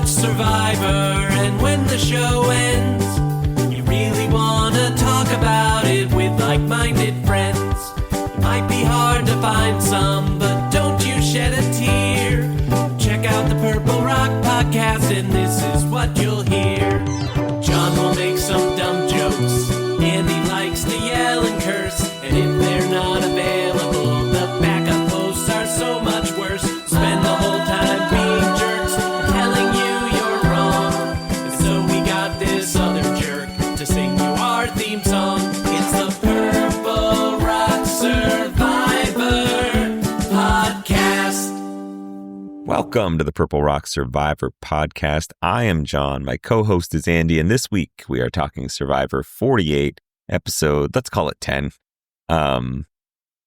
watch Survivor, and when the show ends, you really want to talk about it with like-minded friends. It might be hard to find some, but don't you shed a tear. Check out the Purple Rock Podcast, and this is what you'll hear. John will make some dumb jokes, and he likes to yell and curse. And if they're not available, the backup hosts are so much worse. Spend the whole time being jerks, telling you you're wrong. And so we got this other jerk to sing you our theme song. It's the Purple Rock Survivor Podcast. Welcome to the Purple Rock Survivor Podcast. I am John. My co-host is Andy, and this week we are talking Survivor 48, episode, let's call it 10.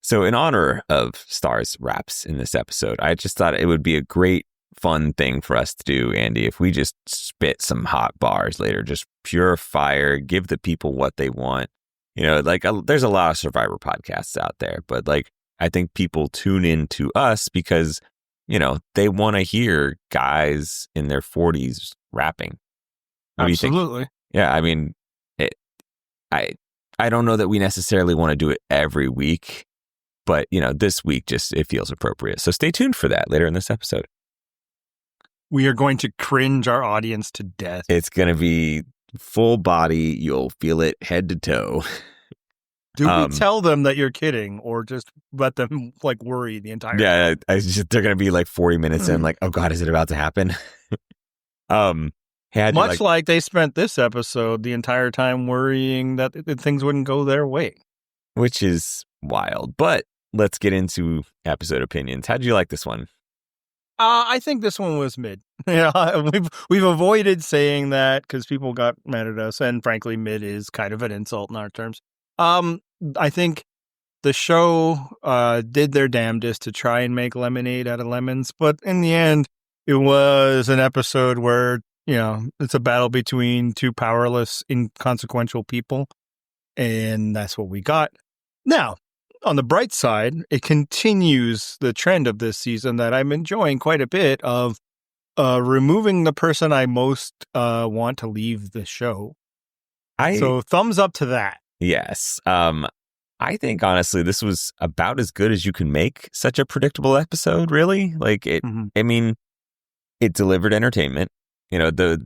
So in honor of Star's raps in this episode, I just thought it would be a great, fun thing for us to do, Andy, if we just spit some hot bars later, just pure fire, give the people what they want. You know, like there's a lot of Survivor podcasts out there, but like I think people tune in to us because, you know, they want to hear guys in their 40s rapping. What Absolutely. Do you think? Yeah, I mean, I don't know that we necessarily want to do it every week, but, you know, this week it feels appropriate. So stay tuned for that later in this episode. We are going to cringe our audience to death. It's going to be full body. You'll feel it head to toe. Do we tell them that you're kidding or just let them like worry the entire time? Yeah, they're going to be like 40 minutes in like, oh God, is it about to happen? Much like they spent this episode the entire time worrying that things wouldn't go their way. Which is wild. But let's get into episode opinions. How'd you like this one? I think this one was mid. Yeah, we've avoided saying that because people got mad at us, and frankly, mid is kind of an insult in our terms. I think the show did their damnedest to try and make lemonade out of lemons, but in the end, it was an episode where, you know, it's a battle between two powerless, inconsequential people, and that's what we got. Now, on the bright side, it continues the trend of this season that I'm enjoying quite a bit of removing the person I most want to leave the show. So thumbs up to that. Yes. I think, honestly, this was about as good as you can make such a predictable episode, really. Like, I mean, it delivered entertainment. You know, the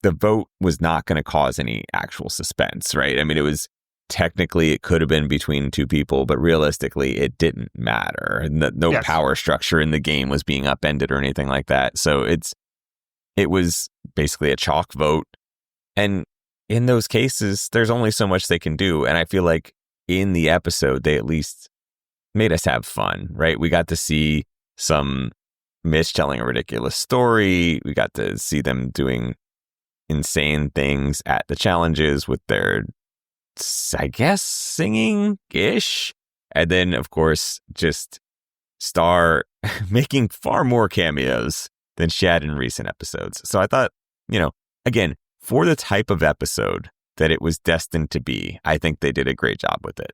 vote was not going to cause any actual suspense, right? I mean, it could have been between two people, but realistically, it didn't matter. No power structure in the game was being upended or anything like that. So it was basically a chalk vote. And in those cases, there's only so much they can do. And I feel like in the episode, they at least made us have fun, right? We got to see some Mitch telling a ridiculous story. We got to see them doing insane things at the challenges with their, I guess, singing-ish. And then, of course, just Star making far more cameos than she had in recent episodes. So I thought, you know, again, for the type of episode that it was destined to be, I think they did a great job with it.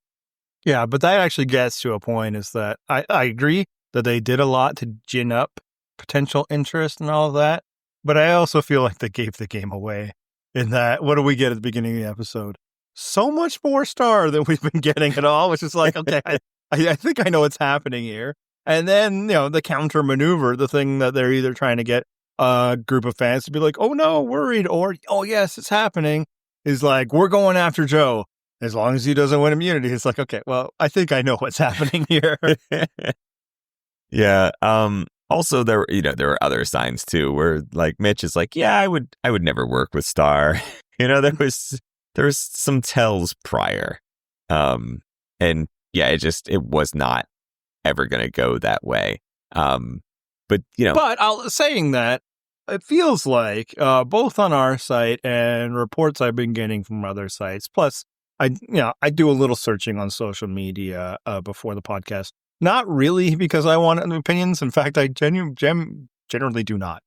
Yeah, but that actually gets to a point is that I agree that they did a lot to gin up potential interest and all of that. But I also feel like they gave the game away in that, what do we get at the beginning of the episode? So much more Star than we've been getting at all, which is like, okay, I think I know what's happening here. And then, you know, the counter maneuver, the thing that they're either trying to get a group of fans to be like, oh no, worried, or, oh yes, it's happening, is like, we're going after Joe. As long as he doesn't win immunity, it's like, okay, well, I think I know what's happening here. Yeah. Also, there were other signs too, where like Mitch is like, yeah, I would never work with Star. You know, there was some tells prior, and yeah, it was not ever going to go that way. But you know, saying that, it feels like both on our site and reports I've been getting from other sites. Plus, I do a little searching on social media before the podcast. Not really because I want opinions. In fact, I generally do not.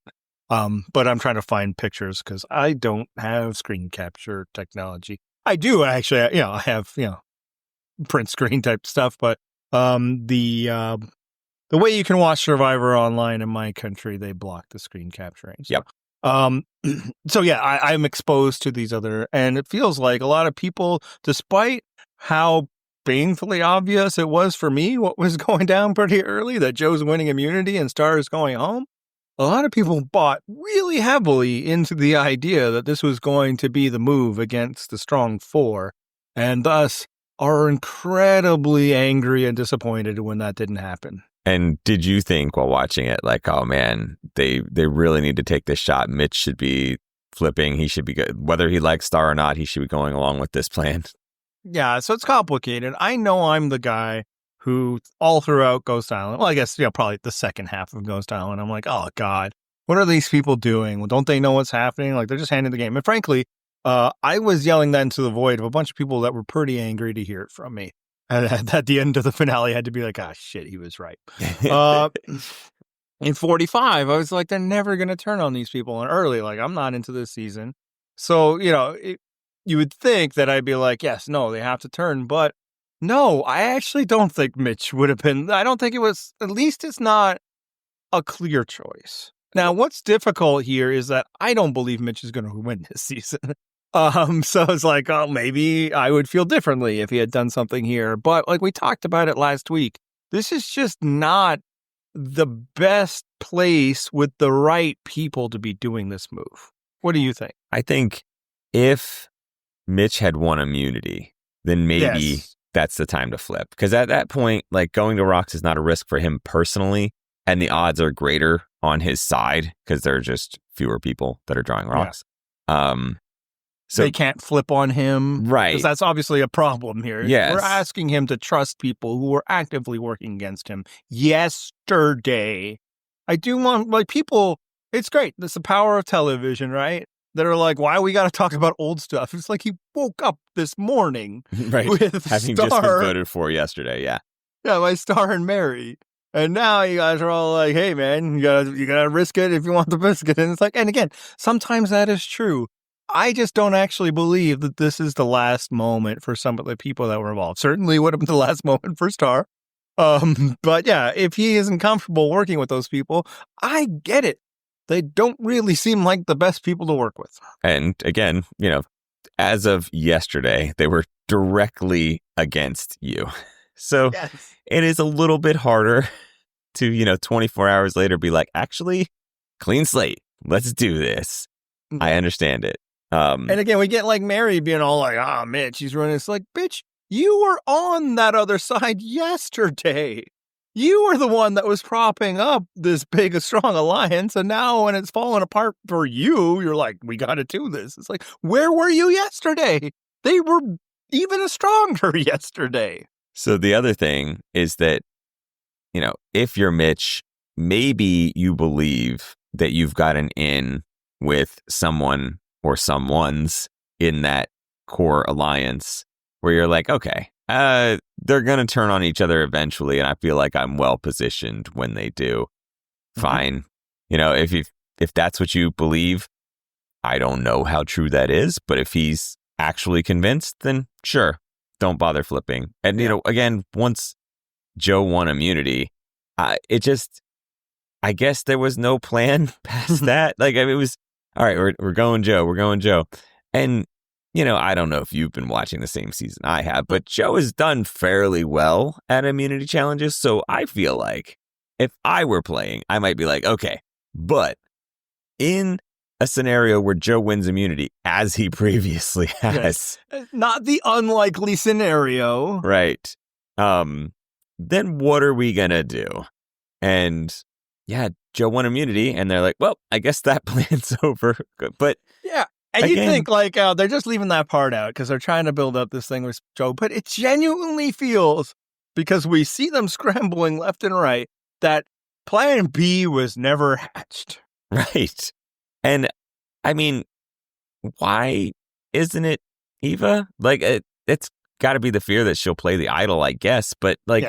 But I'm trying to find pictures because I don't have screen capture technology. I do actually. I have print screen type stuff. But the the way you can watch Survivor online in my country, they block the screen capturing. So, so yeah, I'm exposed to these other, and it feels like a lot of people, despite how painfully obvious it was for me what was going down pretty early, that Joe's winning immunity and Star is going home, a lot of people bought really heavily into the idea that this was going to be the move against the strong four, and thus are incredibly angry and disappointed when that didn't happen. And did you think while watching it, like, oh man, they really need to take this shot. Mitch should be flipping. He should be good. Whether he likes Star or not, he should be going along with this plan. Yeah, so it's complicated. I know I'm the guy who all throughout Ghost Island, well, I guess, probably the second half of Ghost Island, I'm like, oh God, what are these people doing? Well, don't they know what's happening? Like, they're just handing the game. And frankly, I was yelling that into the void of a bunch of people that were pretty angry to hear it from me. And at the end of the finale, I had to be like, ah, shit, he was right. In 45, I was like, they're never going to turn on these people. And early, like, I'm not into this season. So, you would think that I'd be like, yes, no, they have to turn. But no, I actually don't think Mitch would have been. I don't think it was, at least it's not a clear choice. Now, what's difficult here is that I don't believe Mitch is going to win this season. So it's like, oh, maybe I would feel differently if he had done something here. But like we talked about it last week, this is just not the best place with the right people to be doing this move. What do you think? I think if Mitch had won immunity, then maybe that's the time to flip. Because at that point, like, going to rocks is not a risk for him personally. And the odds are greater on his side because there are just fewer people that are drawing rocks. So they can't flip on him. Right. Because that's obviously a problem here. Yes. We're asking him to trust people who are actively working against him yesterday. I do want, like, people, it's great. That's the power of television, right? That are like, why we got to talk about old stuff? It's like he woke up this morning with having Star. just been voted for yesterday. Yeah. Yeah, by Star and Mary. And now you guys are all like, hey, man, you gotta risk it if you want the biscuit. And it's like, and again, sometimes that is true. I just don't actually believe that this is the last moment for some of the people that were involved. Certainly would have been the last moment for Star. But yeah, if he isn't comfortable working with those people, I get it. They don't really seem like the best people to work with. And again, as of yesterday, they were directly against you. So It is a little bit harder to, 24 hours later be like, actually, clean slate. Let's do this. I understand it. And again, we get like Mary being all like, Mitch, he's running. It's like, bitch, you were on that other side yesterday. You were the one that was propping up this big, strong alliance. And now when it's falling apart for you, you're like, we got to do this. It's like, where were you yesterday? They were even stronger yesterday. So the other thing is that, if you're Mitch, maybe you believe that you've got an in with someone or someone's in that core alliance where you're like, okay, they're going to turn on each other eventually. And I feel like I'm well positioned when they do. Fine. If that's what you believe, I don't know how true that is. But if he's actually convinced, then sure, don't bother flipping. And, again, once Joe won immunity, I guess there was no plan past that. Like, it was, all right, we're going Joe. And, I don't know if you've been watching the same season I have, but Joe has done fairly well at immunity challenges. So I feel like if I were playing, I might be like, okay, but in a scenario where Joe wins immunity, as he previously has. Yes. Not the unlikely scenario. Right. Then what are we going to do? And yeah, Joe won immunity, and they're like, well, I guess that plan's over. But yeah. And again, you think like they're just leaving that part out because they're trying to build up this thing with Joe. But it genuinely feels, because we see them scrambling left and right, that plan B was never hatched. Right. And I mean, why isn't it Eva? Like, it's got to be the fear that she'll play the idol, I guess. But like,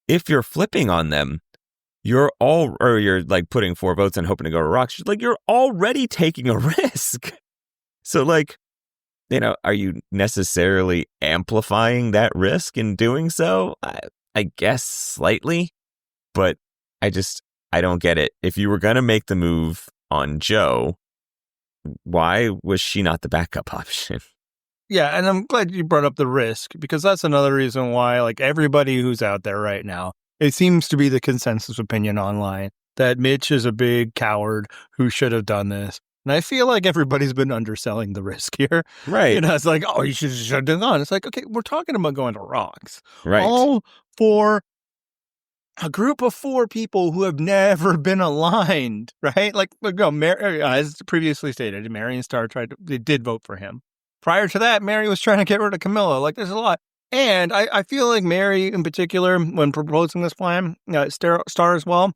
if you're flipping on them, you're like putting 4 votes and hoping to go to rocks. Like, you're already taking a risk. So like, are you necessarily amplifying that risk in doing so? I guess slightly, but I don't get it. If you were going to make the move on Joe, why was she not the backup option? Yeah, and I'm glad you brought up the risk, because that's another reason why, like, everybody who's out there right now, it seems to be the consensus opinion online that Mitch is a big coward who should have done this. And I feel like everybody's been underselling the risk here. Right. You know, it's like, oh, you should have done it. It's like, okay, we're talking about going to rocks. Right. All for a group of 4 people who have never been aligned, right? Like, as previously stated, Mary and Star they did vote for him. Prior to that, Mary was trying to get rid of Camilla. Like, there's a lot. And I feel like Mary, in particular, when proposing this plan, Star as well,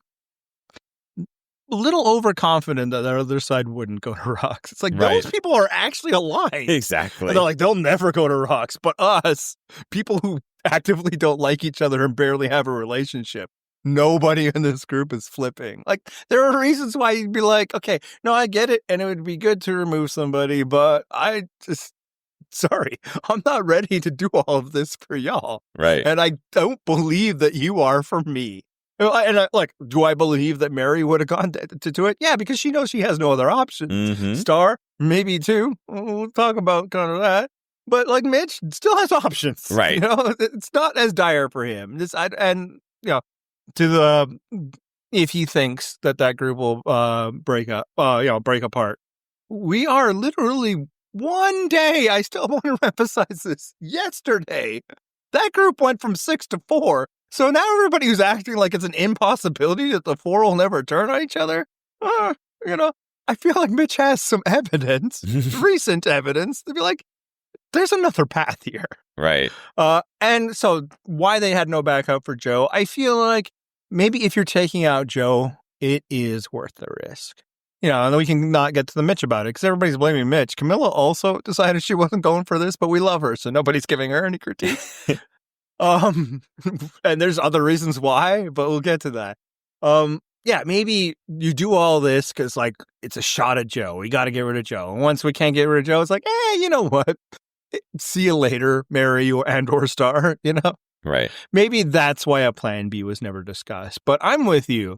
a little overconfident that the other side wouldn't go to rocks. It's like, those people are actually aligned. Exactly. And they're like, they'll never go to rocks. But us, people who actively don't like each other and barely have a relationship, nobody in this group is flipping. Like, there are reasons why you'd be like, okay, no, I get it, and it would be good to remove somebody, but sorry, I'm not ready to do all of this for y'all. Right. And I don't believe that you are for me. And do I believe that Mary would have gone to do it? Yeah, because she knows she has no other option. Mm-hmm. Star, maybe too. We'll talk about kind of that. But like Mitch still has options. Right. You know, it's not as dire for him. If he thinks that group will break apart. We are literally one day, I still want to emphasize this, yesterday, that group went from 6 to 4. So now everybody who's acting like it's an impossibility that the 4 will never turn on each other, I feel like Mitch has some evidence, recent evidence, to be like, there's another path here. Right. And so why they had no backup for Joe, I feel like maybe if you're taking out Joe, it is worth the risk. You know, and then we can not get to the Mitch about it because everybody's blaming Mitch. Camilla also decided she wasn't going for this, but we love her, so nobody's giving her any critique. And there's other reasons why, but we'll get to that. Maybe you do all this because, like, it's a shot at Joe. We got to get rid of Joe. And once we can't get rid of Joe, it's like, you know what? See you later, Mary or Star, you know? Right. Maybe that's why a plan B was never discussed. But I'm with you.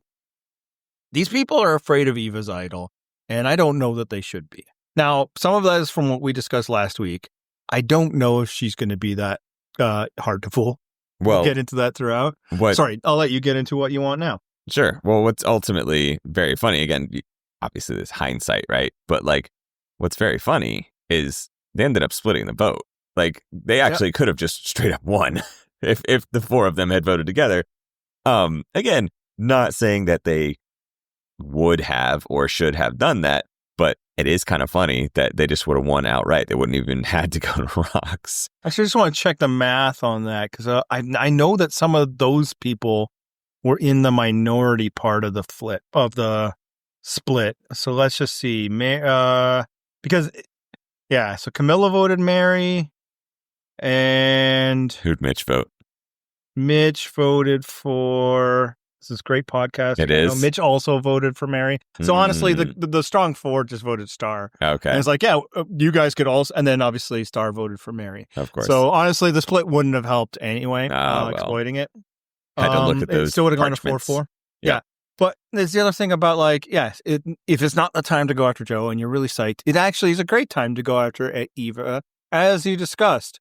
These people are afraid of Eva's idol, and I don't know that they should be. Now, some of that is from what we discussed last week. I don't know if she's going to be that hard to fool. We'll get into that throughout. Sorry, I'll let you get into what you want now. Sure. Well, what's ultimately very funny, again, obviously there's hindsight, right? But like, what's very funny is they ended up splitting the vote. Like, they actually could have just straight up won if the 4 of them had voted together. Again, not saying that they would have or should have done that, but it is kind of funny that they just would have won outright. They wouldn't even had to go to rocks. I just want to check the math on that because I know that some of those people were in the minority part of the split. So let's just see. So Camilla voted Mary, and who'd Mitch vote? Mitch voted for. This is great podcast. It is. Mitch also voted for Mary. So honestly, the strong 4 just voted Star. Okay. And it's like, you guys could also, and then obviously Star voted for Mary. Of course. So honestly, the split wouldn't have helped anyway, exploiting it. Had to look at those. It still would have gone to 4-4. Yeah. But there's the other thing about, like, if it's not the time to go after Joe and you're really psyched, it actually is a great time to go after Eva, as you discussed.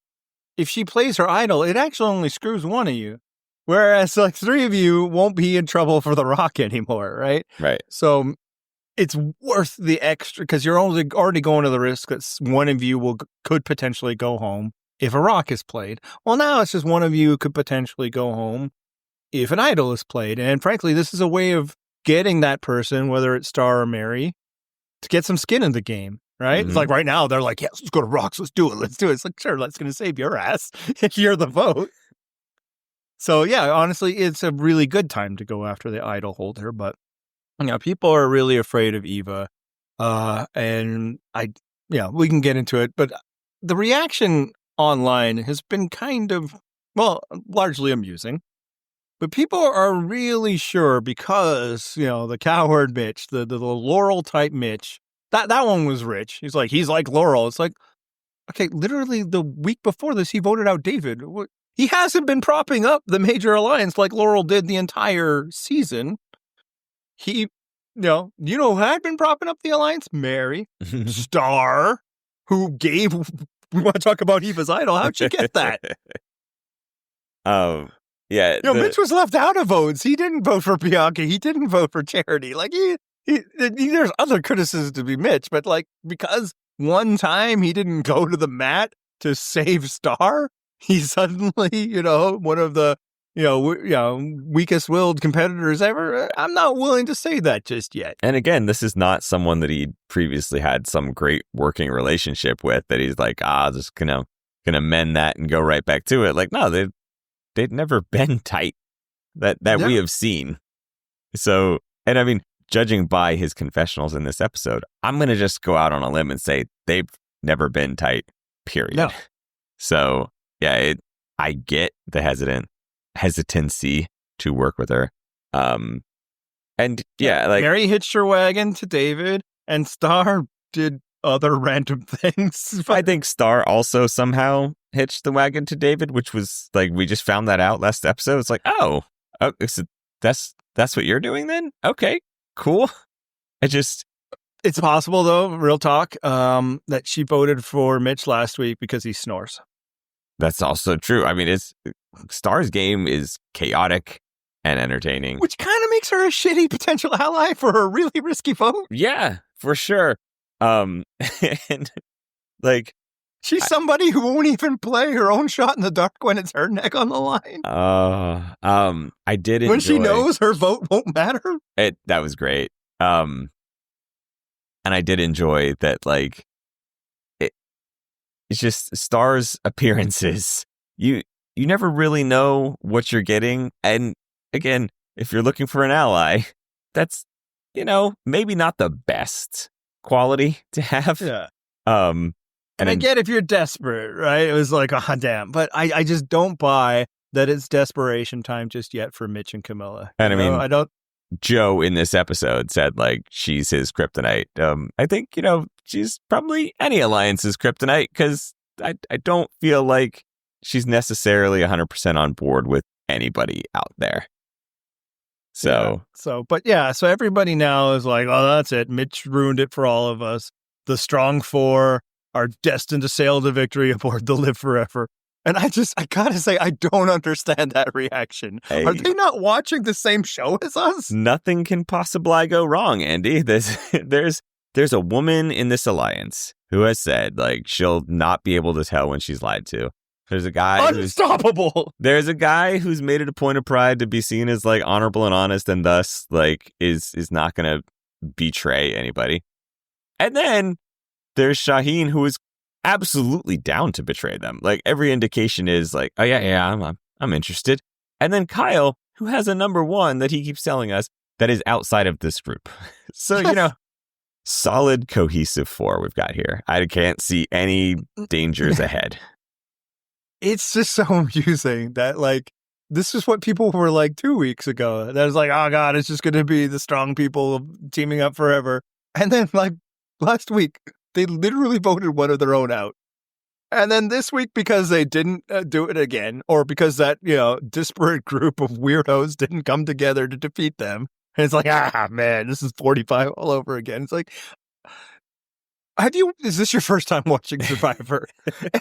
If she plays her idol, it actually only screws one of you. Whereas, like, 3 of you won't be in trouble for the rock anymore, right? Right. So it's worth the extra because you're already going to the risk that one of you could potentially go home if a rock is played. Well, now it's just one of you could potentially go home if an idol is played. And frankly, this is a way of getting that person, whether it's Star or Mary, to get some skin in the game, right? Mm-hmm. It's like right now they're like, yes, let's go to rocks. Let's do it. It's like, sure, that's going to save your ass if you're the vote. So, yeah, honestly, it's a really good time to go after the idol holder. But, people are really afraid of Eva. And we can get into it. But the reaction online has been kind of, largely amusing. But people are really sure because, the coward Mitch, the Laurel type Mitch, that one was rich. He's like Laurel. It's like, okay, literally the week before this, he voted out David. He hasn't been propping up the major alliance like Laurel did the entire season. you know who had been propping up the alliance? Mary. Star, who gave, we want to talk about Eva's idol. How'd she get that? Yeah. Mitch was left out of votes. He didn't vote for Bianca. He didn't vote for Charity. Like, there's other criticisms to be Mitch, but like, because one time he didn't go to the mat to save Star, he's suddenly, one of the, weakest willed competitors ever. I'm not willing to say that just yet. And again, this is not someone that he previously had some great working relationship with that he's like, just gonna mend that and go right back to it. Like, no, they'd never been tight that we have seen. So, and I mean, judging by his confessionals in this episode, I'm going to just go out on a limb and say they've never been tight, period. No. So, yeah, I get the hesitancy to work with her. And yeah, like Mary hitched her wagon to David, and Star did other random things. I think Star also somehow hitched the wagon to David, which was like, we just found that out last episode. It's like, so that's what you're doing then? Okay, cool. It's possible though, real talk, that she voted for Mitch last week because he snores. That's also true. I mean, Star's game is chaotic and entertaining, which kind of makes her a shitty potential ally for a really risky vote. Yeah, for sure. And like, she's somebody who won't even play her own shot in the dark when it's her neck on the line. I did enjoy, when she knows her vote won't matter. That was great. And I did enjoy that. Like, it's just Star's appearances. You never really know what you're getting. And again, if you're looking for an ally, that's, maybe not the best quality to have. Yeah. And I get if you're desperate, right? It was like, damn. But I just don't buy that it's desperation time just yet for Mitch and Camilla. And I mean, I don't. Joe in this episode said like she's his kryptonite. I think, she's probably any alliance's kryptonite because I don't feel like she's necessarily 100% on board with anybody out there. So everybody now is like, oh, that's it. Mitch ruined it for all of us. The strong four are destined to sail to victory aboard the Live Forever. And I gotta say, I don't understand that reaction. Hey, are they not watching the same show as us? Nothing can possibly go wrong, Andy. There's a woman in this alliance who has said, like, she'll not be able to tell when she's lied to. There's a guy unstoppable. There's a guy who's made it a point of pride to be seen as like honorable and honest, and thus like is not gonna betray anybody. And then there's Shaheen, who is absolutely down to betray them. Like, every indication is like, oh yeah, I'm interested. And then Kyle, who has a number one that he keeps telling us that is outside of this group. So, solid, cohesive four we've got here. I can't see any dangers ahead. It's just so amusing that, like, this is what people were like 2 weeks ago. That was like, oh God, it's just going to be the strong people teaming up forever. And then, like, last week, they literally voted one of their own out. And then this week, because they didn't do it again, or because that, disparate group of weirdos didn't come together to defeat them. And it's like, man, this is 45 all over again. It's like, is this your first time watching Survivor?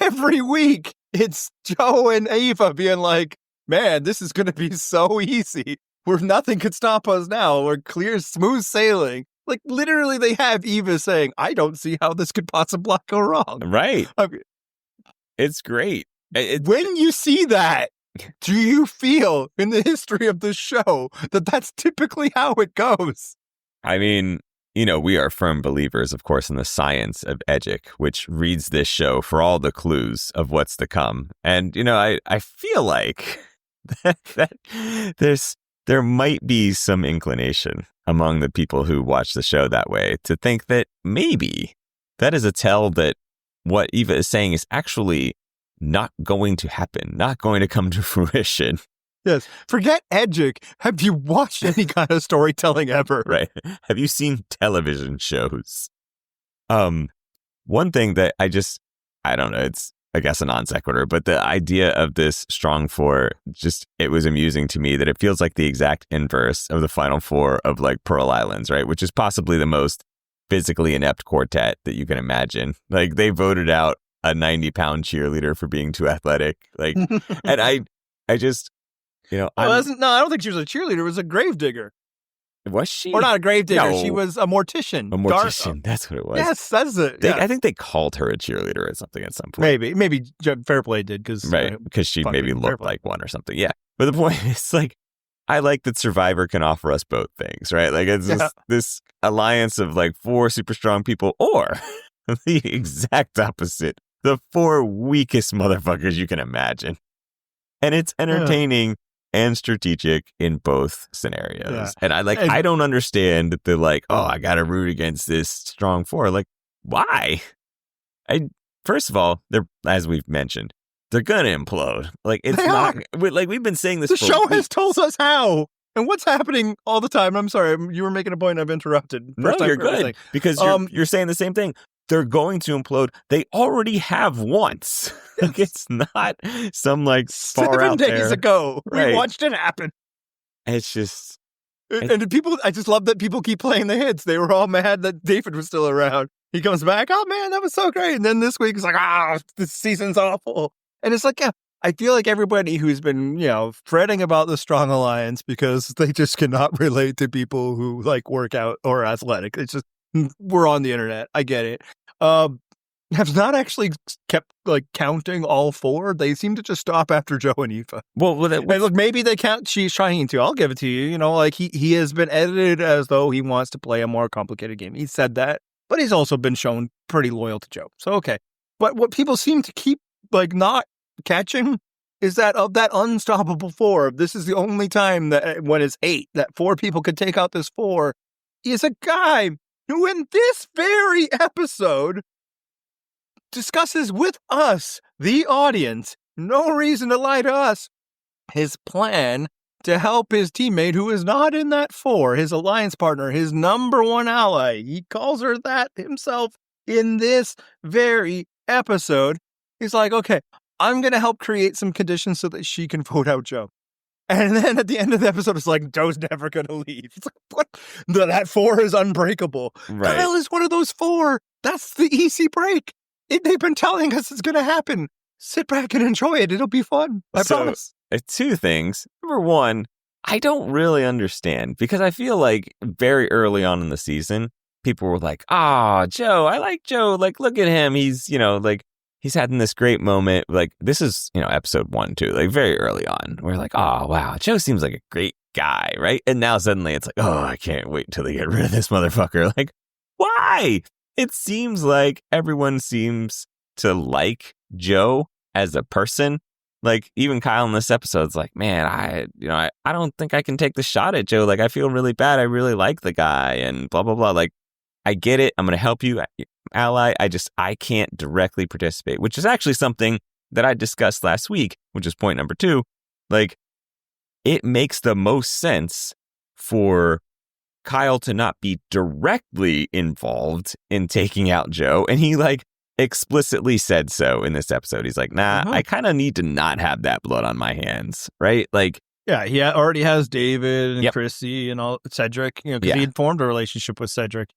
Every week, it's Joe and Ava being like, man, this is going to be so easy. Where nothing could stop us now. We're clear, smooth sailing. Like, literally, they have Eva saying, I don't see how this could possibly go wrong. Right. It's great. When you see that, do you feel in the history of the show that that's typically how it goes? I mean, we are firm believers, of course, in the science of Edgic, which reads this show for all the clues of what's to come. And, I feel like that there might be some inclination among the people who watch the show that way to think that maybe that is a tell that what Eva is saying is actually not going to happen, not going to come to fruition. Yes. Forget Edgic. Have you watched any kind of storytelling ever? Right. Have you seen television shows? One thing that I don't know, I guess, a non sequitur, but the idea of this strong four, just, it was amusing to me that it feels like the exact inverse of the final four of like Pearl Islands, right? Which is possibly the most physically inept quartet that you can imagine. Like, they voted out a 90-pound cheerleader for being too athletic. Like, and I just, you know, I don't think she was a cheerleader. It was a gravedigger. Was she? Or not a gravedigger. No. She was a mortician. A mortician. That's what it was. Yes, that's it. I think they called her a cheerleader or something at some point. Maybe Fairplay did because she maybe looked like one or something. Yeah, but the point is, like, I like that Survivor can offer us both things, right? Like, it's this alliance of like four super strong people, or the exact opposite, the four weakest motherfuckers you can imagine, and it's entertaining. And strategic in both scenarios. Yeah. And I don't understand that they're like, oh, I got to root against this strong four. Like, why? First of all, they're, as we've mentioned, they're going to implode. Like, it's not, like, we've been saying this. The show has told us how. And what's happening all the time. I'm sorry, you were making a point. I've interrupted. No, you're good. Because you're saying the same thing. They're going to implode. They already have once. Like, it's not some like far out there. 7 days ago, right. We watched it happen. It's just, and people. I just love that people keep playing the hits. They were all mad that David was still around. He comes back. Oh man, that was so great. And then this week it's like, this season's awful. And it's like, yeah, I feel like everybody who's been, fretting about the strong alliance because they just cannot relate to people who like work out or athletic. It's just, we're on the internet. I get it. Have not actually kept like counting all four. They seem to just stop after Joe and Aoife. Well, look, maybe they count. She's trying to. I'll give it to you. Like he has been edited as though he wants to play a more complicated game. He said that, but he's also been shown pretty loyal to Joe. So okay. But what people seem to keep like not catching is that of that unstoppable four. This is the only time that when it's 8 that 4 people could take out this 4 is a guy who in this very episode discusses with us, the audience, no reason to lie to us, his plan to help his teammate who is not in that 4, his alliance partner, his number one ally. He calls her that himself in this very episode. He's like, okay, I'm going to help create some conditions so that she can vote out Joe. And then at the end of the episode, it's like, Joe's never going to leave. It's like, what? That 4 is unbreakable. Right. Kyle is one of those 4. That's the easy break. They've been telling us it's going to happen. Sit back and enjoy it. It'll be fun. I promise. 2 things. Number one, I don't really understand because I feel like very early on in the season, people were like, Joe, I like Joe. Like, look at him. He's, like, he's having this great moment. Like, this is, episode 1, 2, like very early on. We're like, oh, wow, Joe seems like a great guy, right? And now suddenly it's like, oh, I can't wait until they get rid of this motherfucker. Like, why? It seems like everyone seems to like Joe as a person. Like, even Kyle in this episode is like, man, I don't think I can take the shot at Joe. Like, I feel really bad. I really like the guy and blah, blah, blah. Like, I get it. I'm going to help you, ally. I can't directly participate, which is actually something that I discussed last week, which is point number 2. Like, it makes the most sense for Kyle to not be directly involved in taking out Joe. And he like explicitly said so in this episode. He's like, nah, I kind of need to not have that blood on my hands. Right. Like, yeah, he already has David and Chrissy and all Cedric, because he had formed a relationship with Cedric.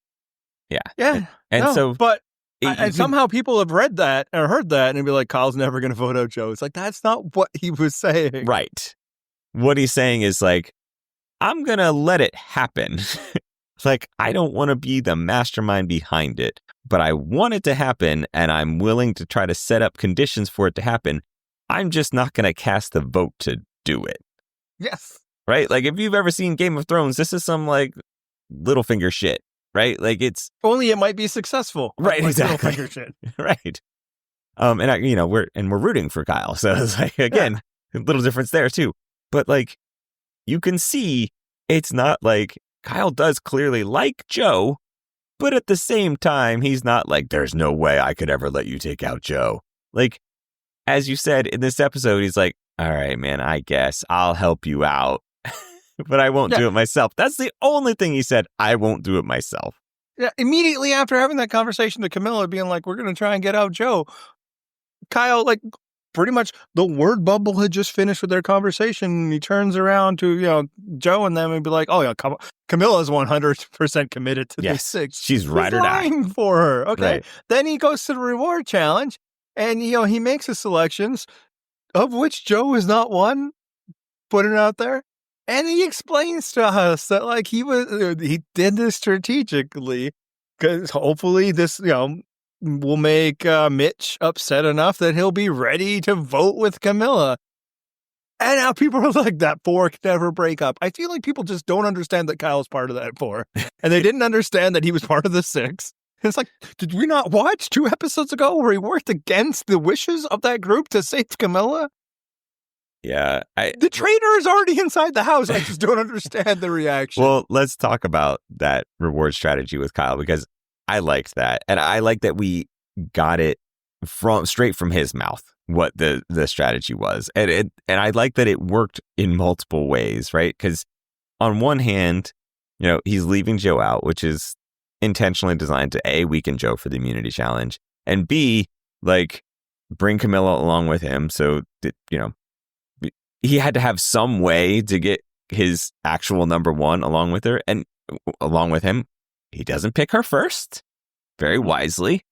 Yeah. Yeah. And somehow people have read that or heard that and be like, Kyle's never going to vote out Joe. It's like, that's not what he was saying. Right. What he's saying is like, I'm going to let it happen. It's like, I don't want to be the mastermind behind it, but I want it to happen and I'm willing to try to set up conditions for it to happen. I'm just not going to cast the vote to do it. Yes. Right? Like, if you've ever seen Game of Thrones, this is some like Littlefinger shit, right? Like, it's only it might be successful. Right, like exactly. Littlefinger shit. Right. We're rooting for Kyle. So it's like, again, a little difference there too. But like, you can see it's not like Kyle does clearly like Joe, but at the same time, he's not like, there's no way I could ever let you take out Joe. Like, as you said in this episode, he's like, all right, man, I guess I'll help you out, but I won't do it myself. That's the only thing he said. I won't do it myself. Yeah. Immediately after having that conversation to Camilla being like, we're going to try and get out Joe, Kyle, like, pretty much the word bubble had just finished with their conversation. And he turns around to, Joe and them and be like, oh, yeah, Camilla's 100% committed to this 6. She's ride or die. Lying for her. Okay. Right. Then he goes to the reward challenge and, he makes his selections, of which Joe is not one, putting it out there. And he explains to us that, like, he did this strategically because hopefully this, will make Mitch upset enough that he'll be ready to vote with Camilla. And now people are like, that 4 can never break up. I feel like people just don't understand that Kyle's part of that 4. And they didn't understand that he was part of the 6. It's like, did we not watch 2 episodes ago where he worked against the wishes of that group to save Camilla? Yeah. The traitor is already inside the house. I just don't understand the reaction. Well, let's talk about that reward strategy with Kyle, because I liked that. And I like that we got it straight from his mouth, what the strategy was. And I like that it worked in multiple ways, right? Because on one hand, he's leaving Joe out, which is intentionally designed to A, weaken Joe for the immunity challenge, and B, like, bring Camilla along with him. So that, he had to have some way to get his actual number 1 along with her and along with him. He doesn't pick her first, very wisely.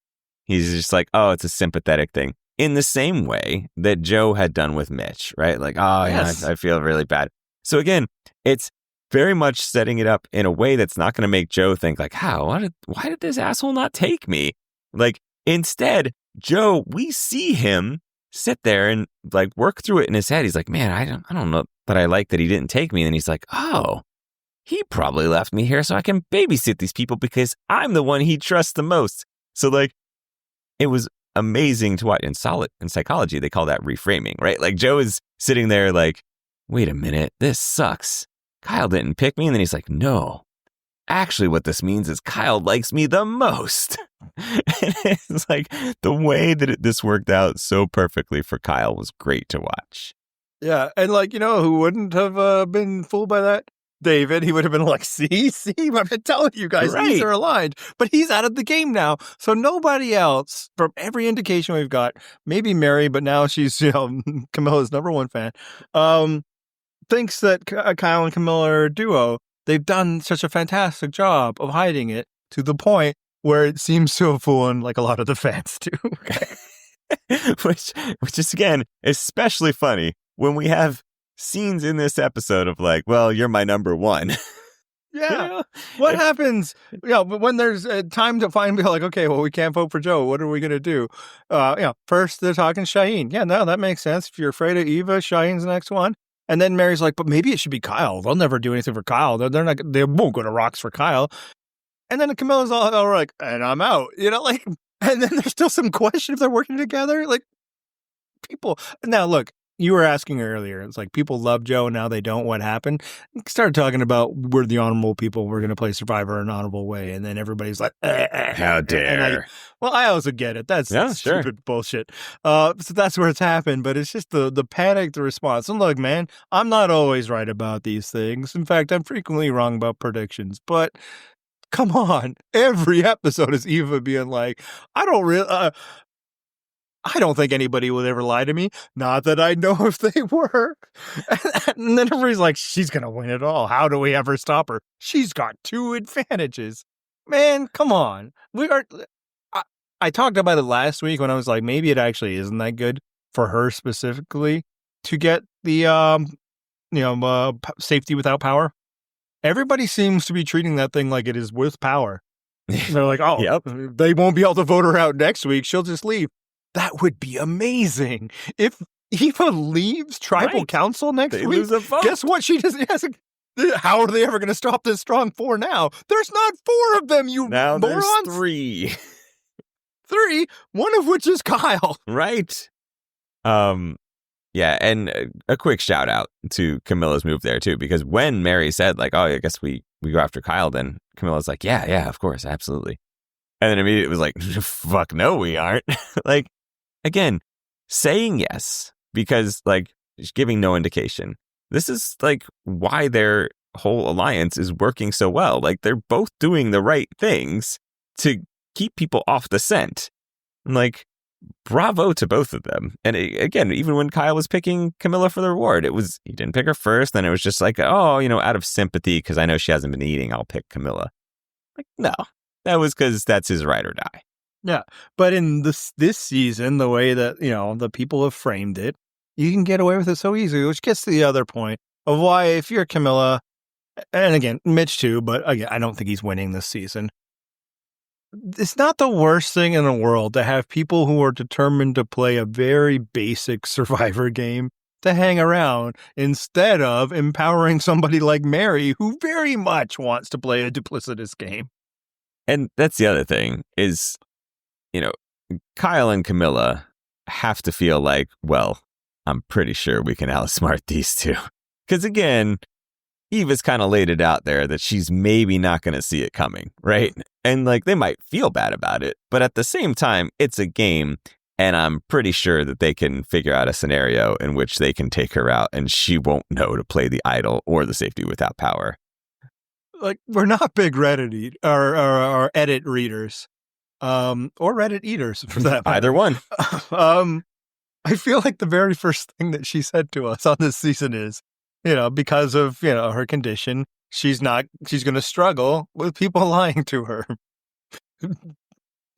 He's just like, oh, it's a sympathetic thing. In the same way that Joe had done with Mitch, right? Like, oh, yes. Yeah, I feel really bad. So again, it's very much setting it up in a way that's not going to make Joe think like, why did this asshole not take me? Like, instead, Joe, we see him sit there and like work through it in his head. He's like, man, I don't know, but I like that he didn't take me. And he's like, oh, he probably left me here so I can babysit these people because I'm the one he trusts the most. So like, it was amazing to watch. In psychology, they call that reframing, right? Like, Joe is sitting there like, wait a minute, this sucks. Kyle didn't pick me. And then he's like, no, actually what this means is Kyle likes me the most. And it's like the way that this worked out so perfectly for Kyle was great to watch. Yeah. And like, who wouldn't have been fooled by that? David. He would have been like, see, I've been telling you guys, right. These are aligned. But he's out of the game now. So nobody else, from every indication we've got, maybe Mary, but now she's, Camilla's number 1 fan, thinks that Kyle and Camilla are a duo. They've done such a fantastic job of hiding it to the point where it seems to have fooled like a lot of the fans too. which is, again, especially funny when we have scenes in this episode of like, well, you're my number 1. Yeah. What happens? When there's time to finally be like, okay, well, we can't vote for Joe. What are we going to do? First they're talking Shaheen. Yeah, no, that makes sense. If you're afraid of Eva, Shaheen's the next one. And then Mary's like, but maybe it should be Kyle. They'll never do anything for Kyle. They won't go to rocks for Kyle. And then Camilla's all like, and I'm out. And then there's still some question if they're working together. Like, people. Now, look, you were asking earlier. It's like people love Joe and now they don't. What happened? Started talking about we're the honorable people. We're going to play Survivor in an honorable way. And then everybody's like, how dare. I also get it. That's stupid bullshit. So that's where it's happened. But it's just the panicked response. And look, man, I'm not always right about these things. In fact, I'm frequently wrong about predictions. But come on. Every episode is Eva being like, I don't think anybody would ever lie to me. Not that I know if they were. And then everybody's like, she's going to win it all. How do we ever stop her? She's got 2 advantages. Man, come on. I talked about it last week when I was like, maybe it actually isn't that good for her specifically to get the, safety without power. Everybody seems to be treating that thing like it is with power. They're like, oh, yep. They won't be able to vote her out next week. She'll just leave. That would be amazing. If Eva leaves tribal council next week, lose a vote. Guess what? She just has. How are they ever going to stop this strong 4 now? There's not 4 of them, you now morons. There's 3. 3, one of which is Kyle. Right. Yeah, and a quick shout out to Camilla's move there too, because when Mary said like, oh, I guess we go after Kyle, then Camilla's like, yeah, of course, absolutely. And then immediately it was like, fuck no, we aren't. Like, again, saying yes, because like giving no indication. This is like why their whole alliance is working so well. Like, they're both doing the right things to keep people off the scent. And like, bravo to both of them. And again, even when Kyle was picking Camilla for the reward, he didn't pick her first. Then it was just like, oh, out of sympathy, because I know she hasn't been eating, I'll pick Camilla. Like, no, that was because that's his ride or die. Yeah. But in this season, the way that, the people have framed it, you can get away with it so easily, which gets to the other point of why, if you're Camilla, and again, Mitch too, but again, I don't think he's winning this season. It's not the worst thing in the world to have people who are determined to play a very basic Survivor game to hang around instead of empowering somebody like Mary, who very much wants to play a duplicitous game. And that's the other thing is, Kyle and Camilla have to feel like, well, I'm pretty sure we can outsmart these two. Because again, Eva's kind of laid it out there that she's maybe not going to see it coming, right? And they might feel bad about it, but at the same time, it's a game, and I'm pretty sure that they can figure out a scenario in which they can take her out, and she won't know to play the idol or the safety without power. We're not big Reddit or edit readers, or Reddit eaters for that matter. Either one. I feel like the very first thing that she said to us on this season is, because of, her condition, she's going to struggle with people lying to her.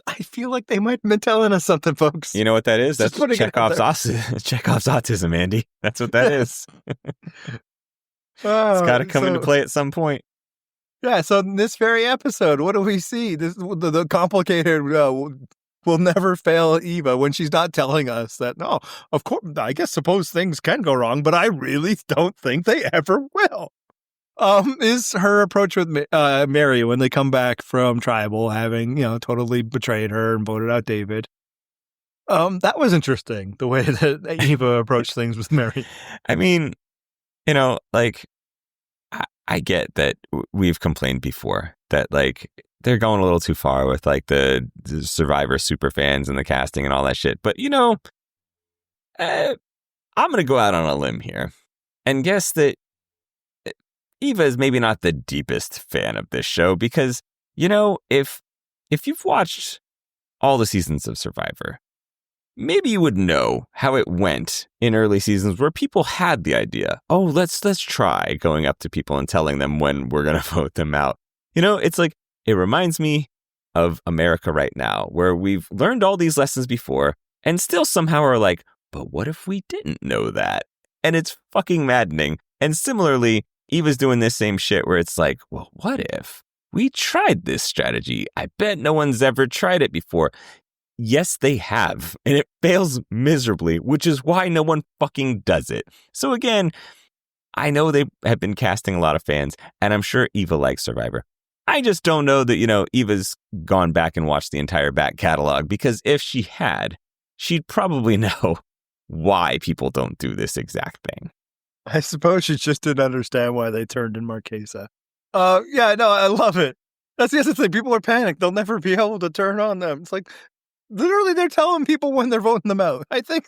I feel like they might have been telling us something, folks. You know what that is? That's Chekhov's autism, Andy. That's what that is. It's got to come into play at some point. Yeah, so in this very episode, what do we see? The complicated will never fail Eva when she's not telling us that, no, of course, I guess suppose things can go wrong, but I really don't think they ever will. Is her approach with Mary when they come back from Tribal, having, totally betrayed her and voted out David. That was interesting, the way that Eva approached things with Mary. I mean, I get that we've complained before that, they're going a little too far with, the Survivor super fans and the casting and all that shit. But, I'm going to go out on a limb here and guess that Eva is maybe not the deepest fan of this show because, if you've watched all the seasons of Survivor, maybe you would know how it went in early seasons where people had the idea, oh, let's try going up to people and telling them when we're going to vote them out. It's it reminds me of America right now, where we've learned all these lessons before and still somehow are like, but what if we didn't know that? And it's fucking maddening. And similarly, Eva's doing this same shit where it's like, well, what if we tried this strategy? I bet no one's ever tried it before. Yes, they have. And it fails miserably, which is why no one fucking does it. So again, I know they have been casting a lot of fans, and I'm sure Eva likes Survivor. I just don't know that, Eva's gone back and watched the entire back catalog, because if she had, she'd probably know why people don't do this exact thing. I suppose she just didn't understand why they turned in Marquesa. Yeah, no, I love it. That's the other thing. People are panicked. They'll never be able to turn on them. It's literally they're telling people when they're voting them out. I think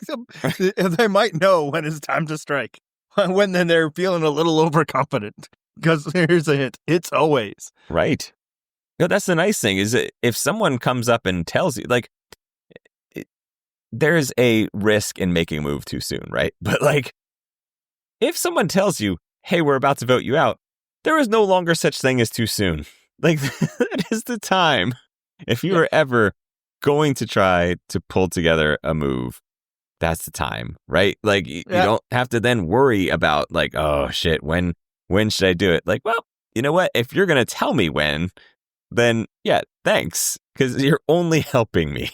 they might know when it's time to strike. When then they're feeling a little overconfident. Because here's a hint. It's always. Right. That's the nice thing is that if someone comes up and tells you, there's a risk in making a move too soon, right? But if someone tells you, hey, we're about to vote you out, there is no longer such thing as too soon. That is the time. If you are ever going to try to pull together a move, that's the time, right? You don't have to then worry about oh shit, when should I do it? Well, you know what? If you're going to tell me when, then yeah, thanks. Because you're only helping me.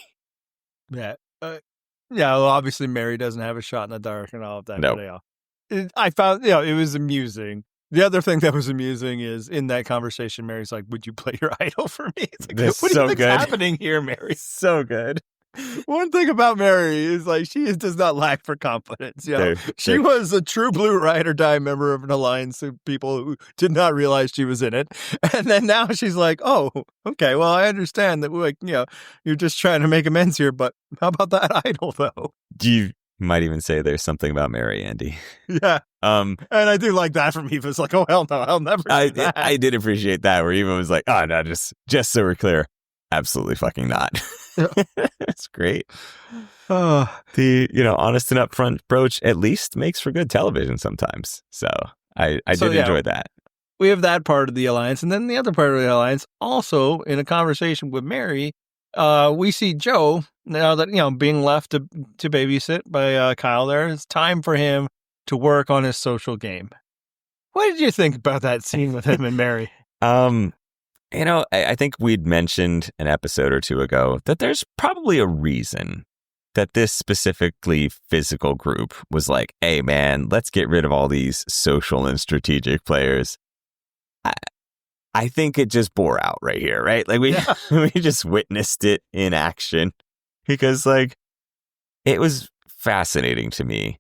Yeah. Well, obviously Mary doesn't have a shot in the dark and all of that. No. I found, it was amusing. The other thing that was amusing is in that conversation, Mary's like, would you play your idol for me? It's what do you think's happening here, Mary? So good. One thing about Mary is she does not lack for confidence. She was a true blue ride or die member of an alliance of people who did not realize she was in it. And then now she's like, oh, okay, well, I understand that you're just trying to make amends here, but how about that idol though? You might even say there's something about Mary, Andy. Yeah. And I do like that from Eva. It's oh hell no, I'll never do that. I did appreciate that where Eva was like, oh no, just so we're clear, absolutely fucking not. It's great. Uh, The, honest and upfront approach at least makes for good television sometimes. So I did enjoy that. We have that part of the alliance. And then the other part of the alliance, also in a conversation with Mary, we see Joe, now that, being left to babysit by Kyle there, it's time for him to work on his social game. What did you think about that scene with him and Mary? I think we'd mentioned an episode or two ago that there's probably a reason that this specifically physical group was like, hey, man, let's get rid of all these social and strategic players. I think it just bore out right here, right? Like we just witnessed it in action because it was fascinating to me.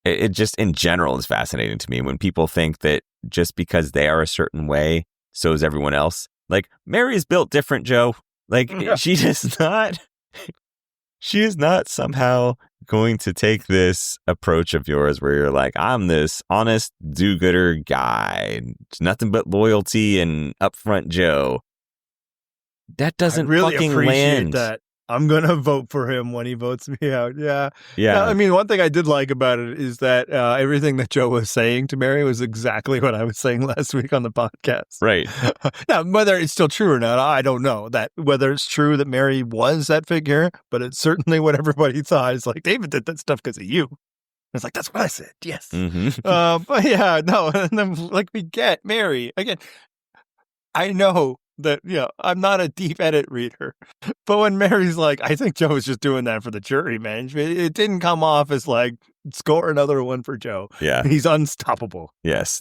It just in general is fascinating to me when people think that just because they are a certain way, so is everyone else. Like Mary is built different, Joe. She is not somehow going to take this approach of yours where you're like, I'm this honest do-gooder guy. It's nothing but loyalty and upfront Joe. That doesn't really fucking appreciate land. That. I'm going to vote for him when he votes me out. Yeah. Yeah. Now, I mean, one thing I did like about it is that everything that Joe was saying to Mary was exactly what I was saying last week on the podcast. Right. Now, whether it's still true or not, I don't know. That whether it's true that Mary was that figure, but it's certainly what everybody thought. It's like, David did that stuff because of you. It's like, that's what I said. Yes. Mm-hmm. But yeah, no. And then we get Mary. Again, I know that, I'm not a deep edit reader, but when Mary's like, I think Joe was just doing that for the jury, man. It didn't come off as like, score another one for Joe. Yeah. He's unstoppable. Yes.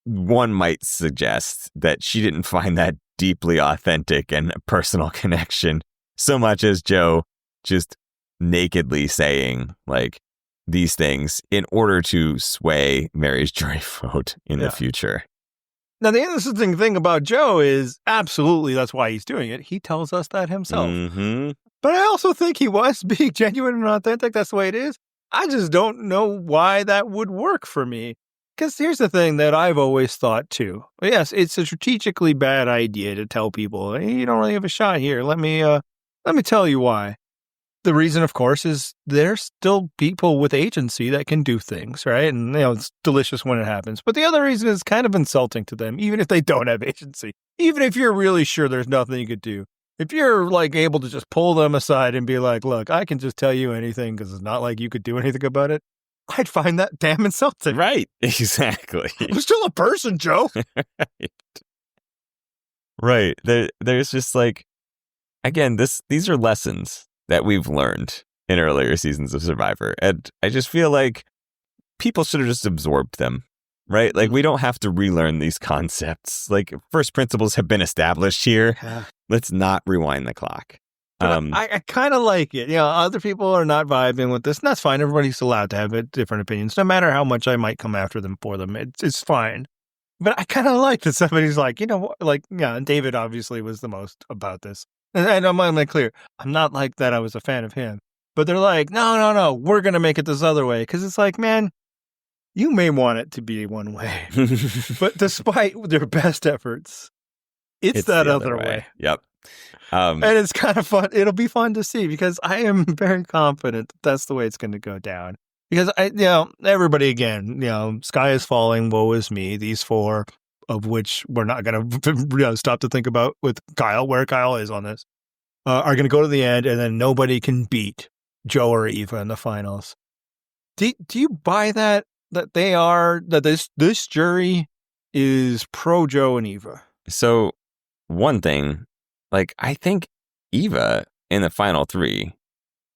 One might suggest that she didn't find that deeply authentic and a personal connection so much as Joe just nakedly saying these things in order to sway Mary's jury vote in the future. Now, the interesting thing about Joe is absolutely that's why he's doing it. He tells us that himself. Mm-hmm. But I also think he was being genuine and authentic. That's the way it is. I just don't know why that would work for me. Because here's the thing that I've always thought, too. Yes, it's a strategically bad idea to tell people, hey, you don't really have a shot here. Let me tell you why. The reason, of course, is there's still people with agency that can do things, right? And, it's delicious when it happens. But the other reason is kind of insulting to them, even if they don't have agency. Even if you're really sure there's nothing you could do. If you're, able to just pull them aside and be like, look, I can just tell you anything because it's not like you could do anything about it, I'd find that damn insulting. Right. Exactly. I'm still a person, Joe. Right. There's just again, these are lessons that we've learned in earlier seasons of Survivor. And I just feel like people should have just absorbed them, right? We don't have to relearn these concepts. First principles have been established here. Yeah. Let's not rewind the clock. I kind of like it. Other people are not vibing with this, and that's fine. Everybody's allowed to have different opinions, no matter how much I might come after them for them. It's fine. But I kind of like that somebody's like, and David obviously was the most about this. And I'm clear. I'm not like that. I was a fan of him. But they're like, no, we're going to make it this other way. Because it's like, man, you may want it to be one way. But despite their best efforts, it's that other way. Yep. And it's kind of fun. It'll be fun to see because I am very confident that that's the way it's going to go down. Because, everybody again, sky is falling, woe is me. These four, of which we're not going to stop to think about with Kyle, where Kyle is on this, are going to go to the end, and then nobody can beat Joe or Eva in the finals. Do you buy that this jury is pro Joe and Eva? So one thing, I think Eva in the final three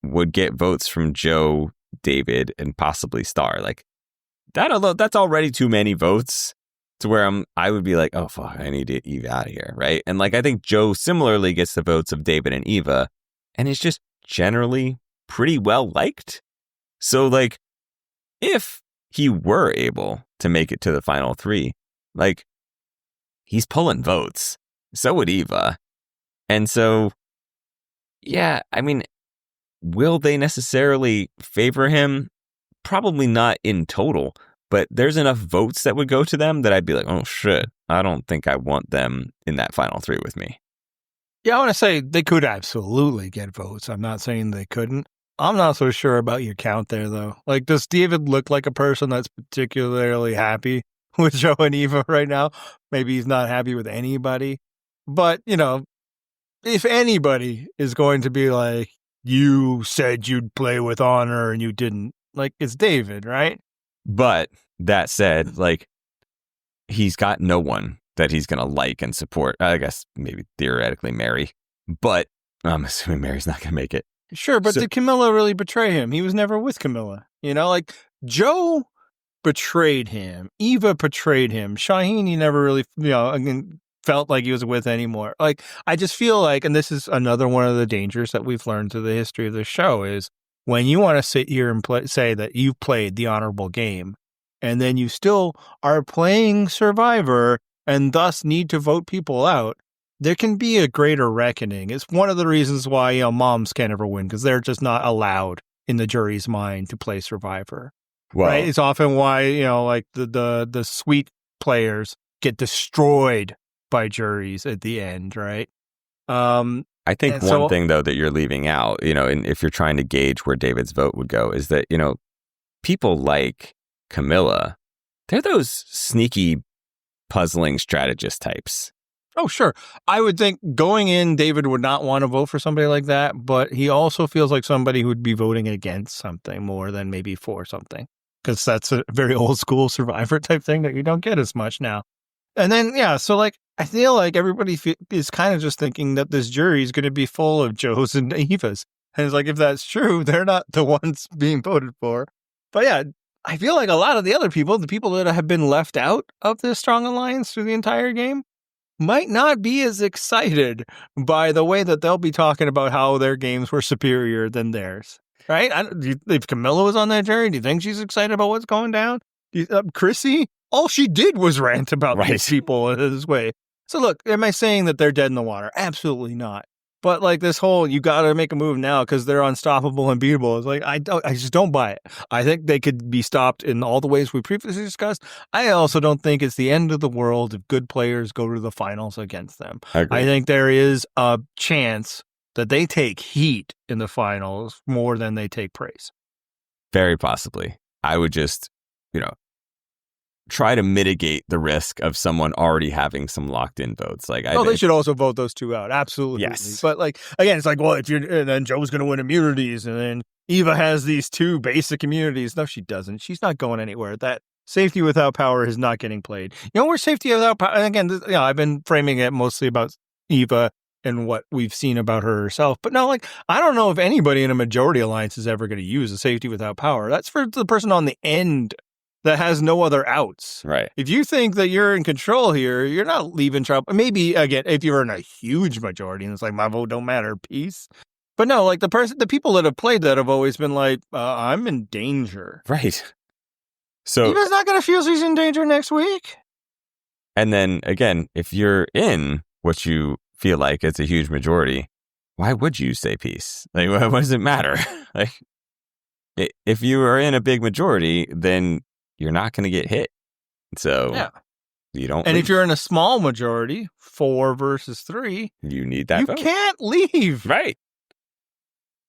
would get votes from Joe, David, and possibly Star. That's already too many votes to where I would be like, oh, fuck, I need to get Eva out of here, right? And I think Joe similarly gets the votes of David and Eva, and is just generally pretty well liked. So, if he were able to make it to the final three, he's pulling votes. So would Eva. And so, yeah, I mean, will they necessarily favor him? Probably not in total. But there's enough votes that would go to them that I'd be like, oh, shit, I don't think I want them in that final three with me. Yeah, I want to say they could absolutely get votes. I'm not saying they couldn't. I'm not so sure about your count there, though. Like, does David look like a person that's particularly happy with Joe and Eva right now? Maybe he's not happy with anybody. But, if anybody is going to be like, you said you'd play with honor and you didn't, like, it's David, right? But that said, like, he's got no one that he's going to like and support. I guess maybe theoretically Mary, but I'm assuming Mary's not going to make it. Sure, but did Camilla really betray him? He was never with Camilla. Like, Joe betrayed him. Eva betrayed him. Shaheen, he never really, felt like he was with anymore. Like, I just feel like, and this is another one of the dangers that we've learned through the history of the show, is when you want to sit here and say that you've played the honorable game, and then you still are playing Survivor and thus need to vote people out, there can be a greater reckoning. It's one of the reasons why, moms can't ever win, because they're just not allowed in the jury's mind to play Survivor. Well, right? It's often why, like the sweet players get destroyed by juries at the end, right? I think one thing, though, that you're leaving out, and if you're trying to gauge where David's vote would go, is that, people like Camilla, they're those sneaky, puzzling strategist types. Oh, sure. I would think going in, David would not want to vote for somebody like that, but he also feels like somebody who would be voting against something more than maybe for something, because that's a very old school Survivor type thing that you don't get as much now. And then, so like, I feel like everybody is kind of just thinking that this jury is going to be full of Joes and Evas. And it's like, if that's true, they're not the ones being voted for. But yeah, I feel like a lot of the other people, the people that have been left out of this strong alliance through the entire game, might not be as excited by the way that they'll be talking about how their games were superior than theirs. Right? If Camilla was on that jury, do you think she's excited about what's going down? Chrissy, all she did was rant about these people this way. So look, am I saying that they're dead in the water? Absolutely not. But like this whole, you got to make a move now because they're unstoppable and beatable. It's like, I just don't buy it. I think they could be stopped in all the ways we previously discussed. I also don't think it's the end of the world if good players go to the finals against them. I think there is a chance that they take heat in the finals more than they take praise. Very possibly. I would just, try to mitigate the risk of someone already having some locked in votes. Like, they should also vote those two out. Absolutely. Yes. But like, again, it's like, well, and then Joe's going to win immunities, and then Eva has these two basic immunities. No, she doesn't. She's not going anywhere. That safety without power is not getting played. Where safety without power, and again, I've been framing it mostly about Eva and what we've seen about her herself. But no, like, I don't know if anybody in a majority alliance is ever going to use a safety without power. That's for the person on the end that has no other outs. Right. If you think that you're in control here, you're not leaving trouble. Maybe, again, if you're in a huge majority and it's like, my vote don't matter, peace. But no, like the people that have played that have always been like, I'm in danger. Right. So Eva's not going to feel she's in danger next week. And then again, if you're in what you feel like it's a huge majority, why would you say peace? Like, what does it matter? Like, if you are in a big majority, then you're not going to get hit. So you don't. And leave. if you're in a small majority, 4 versus 3, you need that. You vote. can't leave. Right.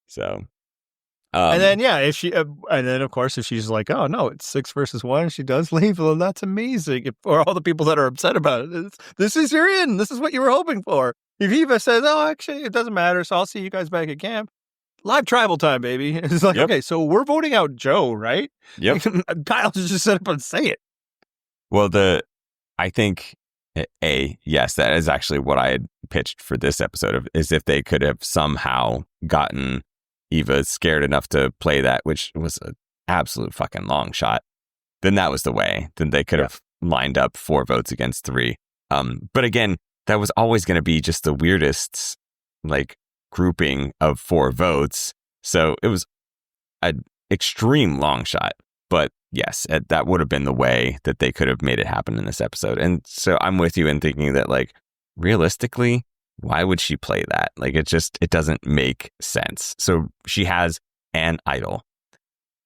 So. And then, if she, and then of course, if she's like, oh no, it's 6 versus 1, and she does leave, well, that's amazing. Or all the people that are upset about it, this is you're in. This is what you were hoping for. If Eva says, oh, actually, it doesn't matter, so I'll see you guys back at camp. Live tribal time, baby. It's like, okay, so we're voting out Joe, right? Yep. Kyle just sit up and say it. Well, I think, yes, that is actually what I had pitched for this episode is if they could have somehow gotten Eva scared enough to play that, which was an absolute fucking long shot, then that was the way. Then they could have lined up 4 votes against 3. But again, that was always going to be just the weirdest, like, grouping of 4 votes. So it was an extreme long shot. But yes, that would have been the way that they could have made it happen in this episode. And so I'm with you in thinking that, like, realistically, why would she play that? Like, it doesn't make sense. So she has an idol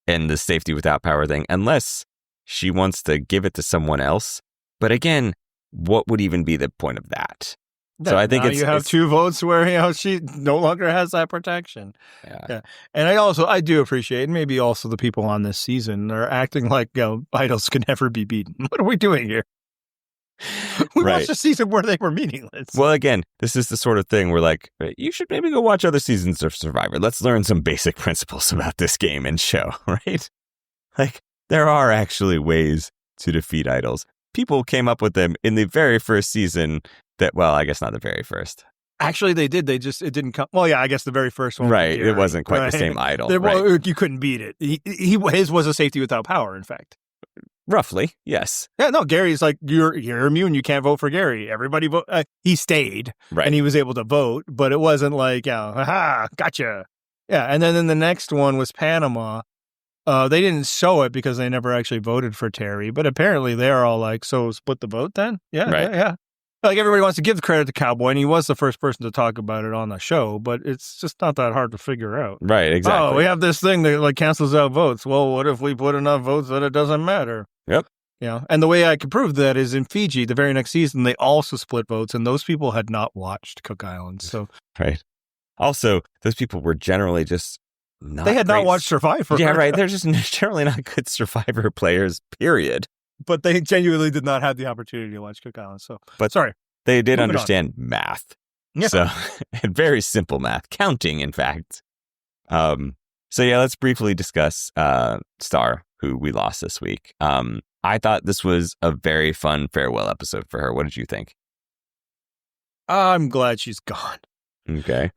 and the safety without power thing, unless she wants to give it to someone else. But again, what would even be the point of that? So I think you have 2 votes where she no longer has that protection. Yeah. And I do appreciate, and maybe also the people on this season are acting like idols can never be beaten. What are we doing here? We watched a season where they were meaningless. Well, again, this is the sort of thing where you should maybe go watch other seasons of Survivor. Let's learn some basic principles about this game and show, right? There are actually ways to defeat idols. People came up with them in the very first season I guess not the very first. Actually, they did. It didn't come. Well, yeah, I guess the very first one. Right. It wasn't quite the same idol. Right. You couldn't beat it. His was a safety without power, in fact. Roughly, yes. Yeah, no, Gary's like, you're immune. You can't vote for Gary. Everybody vote. He stayed, right, and he was able to vote, but it wasn't like, haha, gotcha. Yeah, and then the next one was Panama. They didn't show it because they never actually voted for Terry, but apparently they're all like, so split the vote then? Yeah, right. Yeah. Like everybody wants to give the credit to Cowboy, and he was the first person to talk about it on the show, but it's just not that hard to figure out. Right, exactly. Oh, we have this thing that cancels out votes. Well, what if we put enough votes that it doesn't matter? Yep. And the way I could prove that is in Fiji, the very next season, they also split votes, and those people had not watched Cook Islands. So right. Also, those people were generally just not They had great. Not watched Survivor. Yeah, right. They're just generally not good Survivor players, period. But they genuinely did not have the opportunity to watch Cook Islands. So, sorry. They did understand math. Yeah. So, and very simple math. Counting, in fact. So, let's briefly discuss Star, who we lost this week. I thought this was a very fun farewell episode for her. What did you think? I'm glad she's gone. Okay.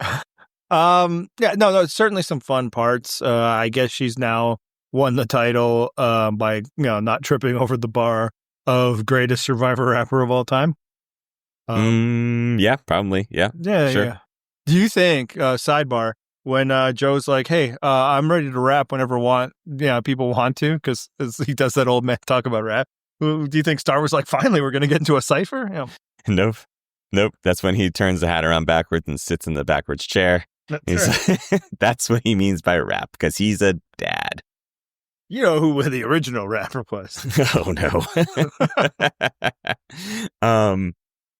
No, certainly some fun parts. I guess she's now won the title by not tripping over the bar of greatest Survivor rapper of all time. Yeah, probably. Yeah, sure. Yeah. Do you think sidebar when Joe's like, "Hey, I'm ready to rap whenever people want to," because he does that old man talk about rap. Do you think Star was like, "Finally, we're going to get into a cipher"? Yeah. Nope. That's when he turns the hat around backwards and sits in the backwards chair. That's right. That's what he means by rap, because he's a dad. You know who the original rapper was? Oh no.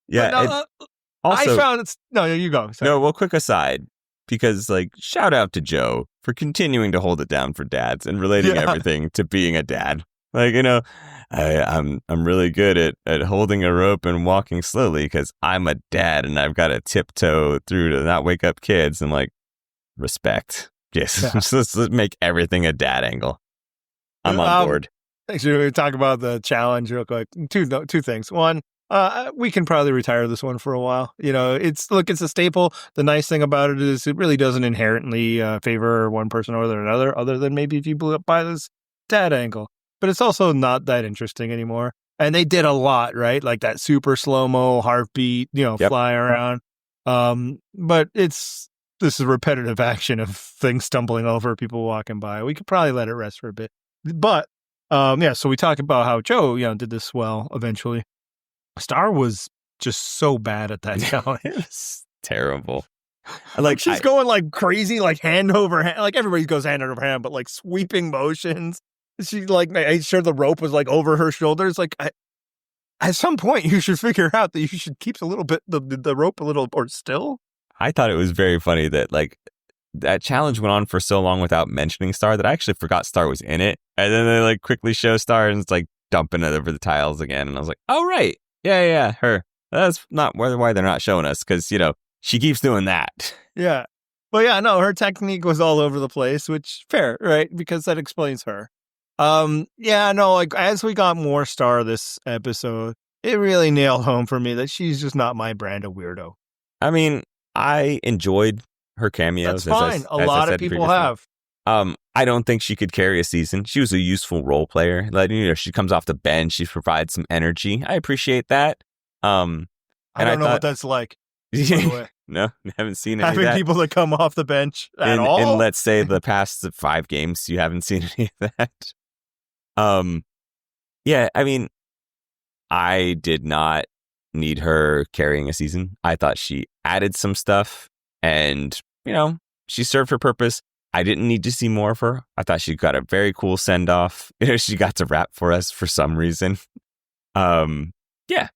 Yeah. Also, I found it's no. You go. Sorry. No. Well, quick aside, because shout out to Joe for continuing to hold it down for dads and relating everything to being a dad. I'm really good at holding a rope and walking slowly because I'm a dad and I've got to tiptoe through to not wake up kids. And respect. Yes, let's make everything a dad angle. I'm on board. Thanks. We talk about the challenge real quick. Two things. One, we can probably retire this one for a while. It's a staple. The nice thing about it is it really doesn't inherently favor one person over another, other than maybe if you blew up by this dad angle. But it's also not that interesting anymore. And they did a lot, right? Like that super slow-mo heartbeat, fly around. But this is repetitive action of things stumbling over, people walking by. We could probably let it rest for a bit. But, so we talk about how Joe, did this well eventually. Star was just so bad at that challenge. It's terrible. She's going crazy, hand over hand. Everybody goes hand over hand, but sweeping motions. She made sure the rope was over her shoulders. At some point, you should figure out that you should keep a little bit the rope a little more still. I thought it was very funny that that challenge went on for so long without mentioning Star that I actually forgot Star was in it. And then they quickly show Star and it's dumping it over the tiles again. And I was like, oh, right. Yeah, her. That's not why they're not showing us, because, she keeps doing that. Yeah. Well, yeah, no, her technique was all over the place, which fair, right? Because that explains her. As we got more Star this episode, it really nailed home for me that she's just not my brand of weirdo. I mean, I enjoyed her cameos. That's fine. A lot of people have. I don't think she could carry a season. She was a useful role player. She comes off the bench. She provides some energy. I appreciate that. I don't know what that's like. By the way. No, haven't seen any having of that. People that come off the bench at all. In let's say the past 5 games, you haven't seen any of that. I mean, I did not need her carrying a season. I thought she added some stuff, and she served her purpose. I didn't need to see more of her. I thought she got a very cool send off. She got to rap for us for some reason. It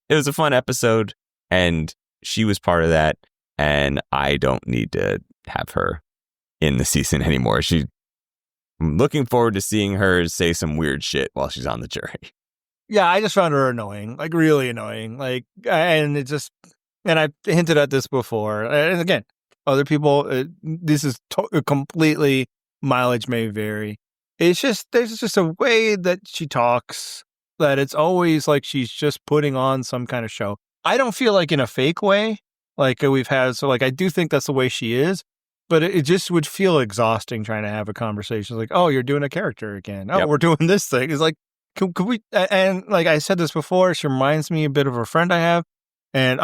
was a fun episode, and she was part of that, and I don't need to have her in the season anymore. I'm looking forward to seeing her say some weird shit while she's on the jury. Yeah, I just found her annoying, like really annoying. And I hinted at this before. And again, other people, this is completely, mileage may vary. There's just a way that she talks that it's always like she's just putting on some kind of show. I don't feel like in a fake way, like we've had. So like, I do think that's the way she is, but it just would feel exhausting trying to have a conversation. Like, oh, you're doing a character again. Oh, we're doing this thing. It's like, could we, and like I said this before, she reminds me a bit of a friend I have, and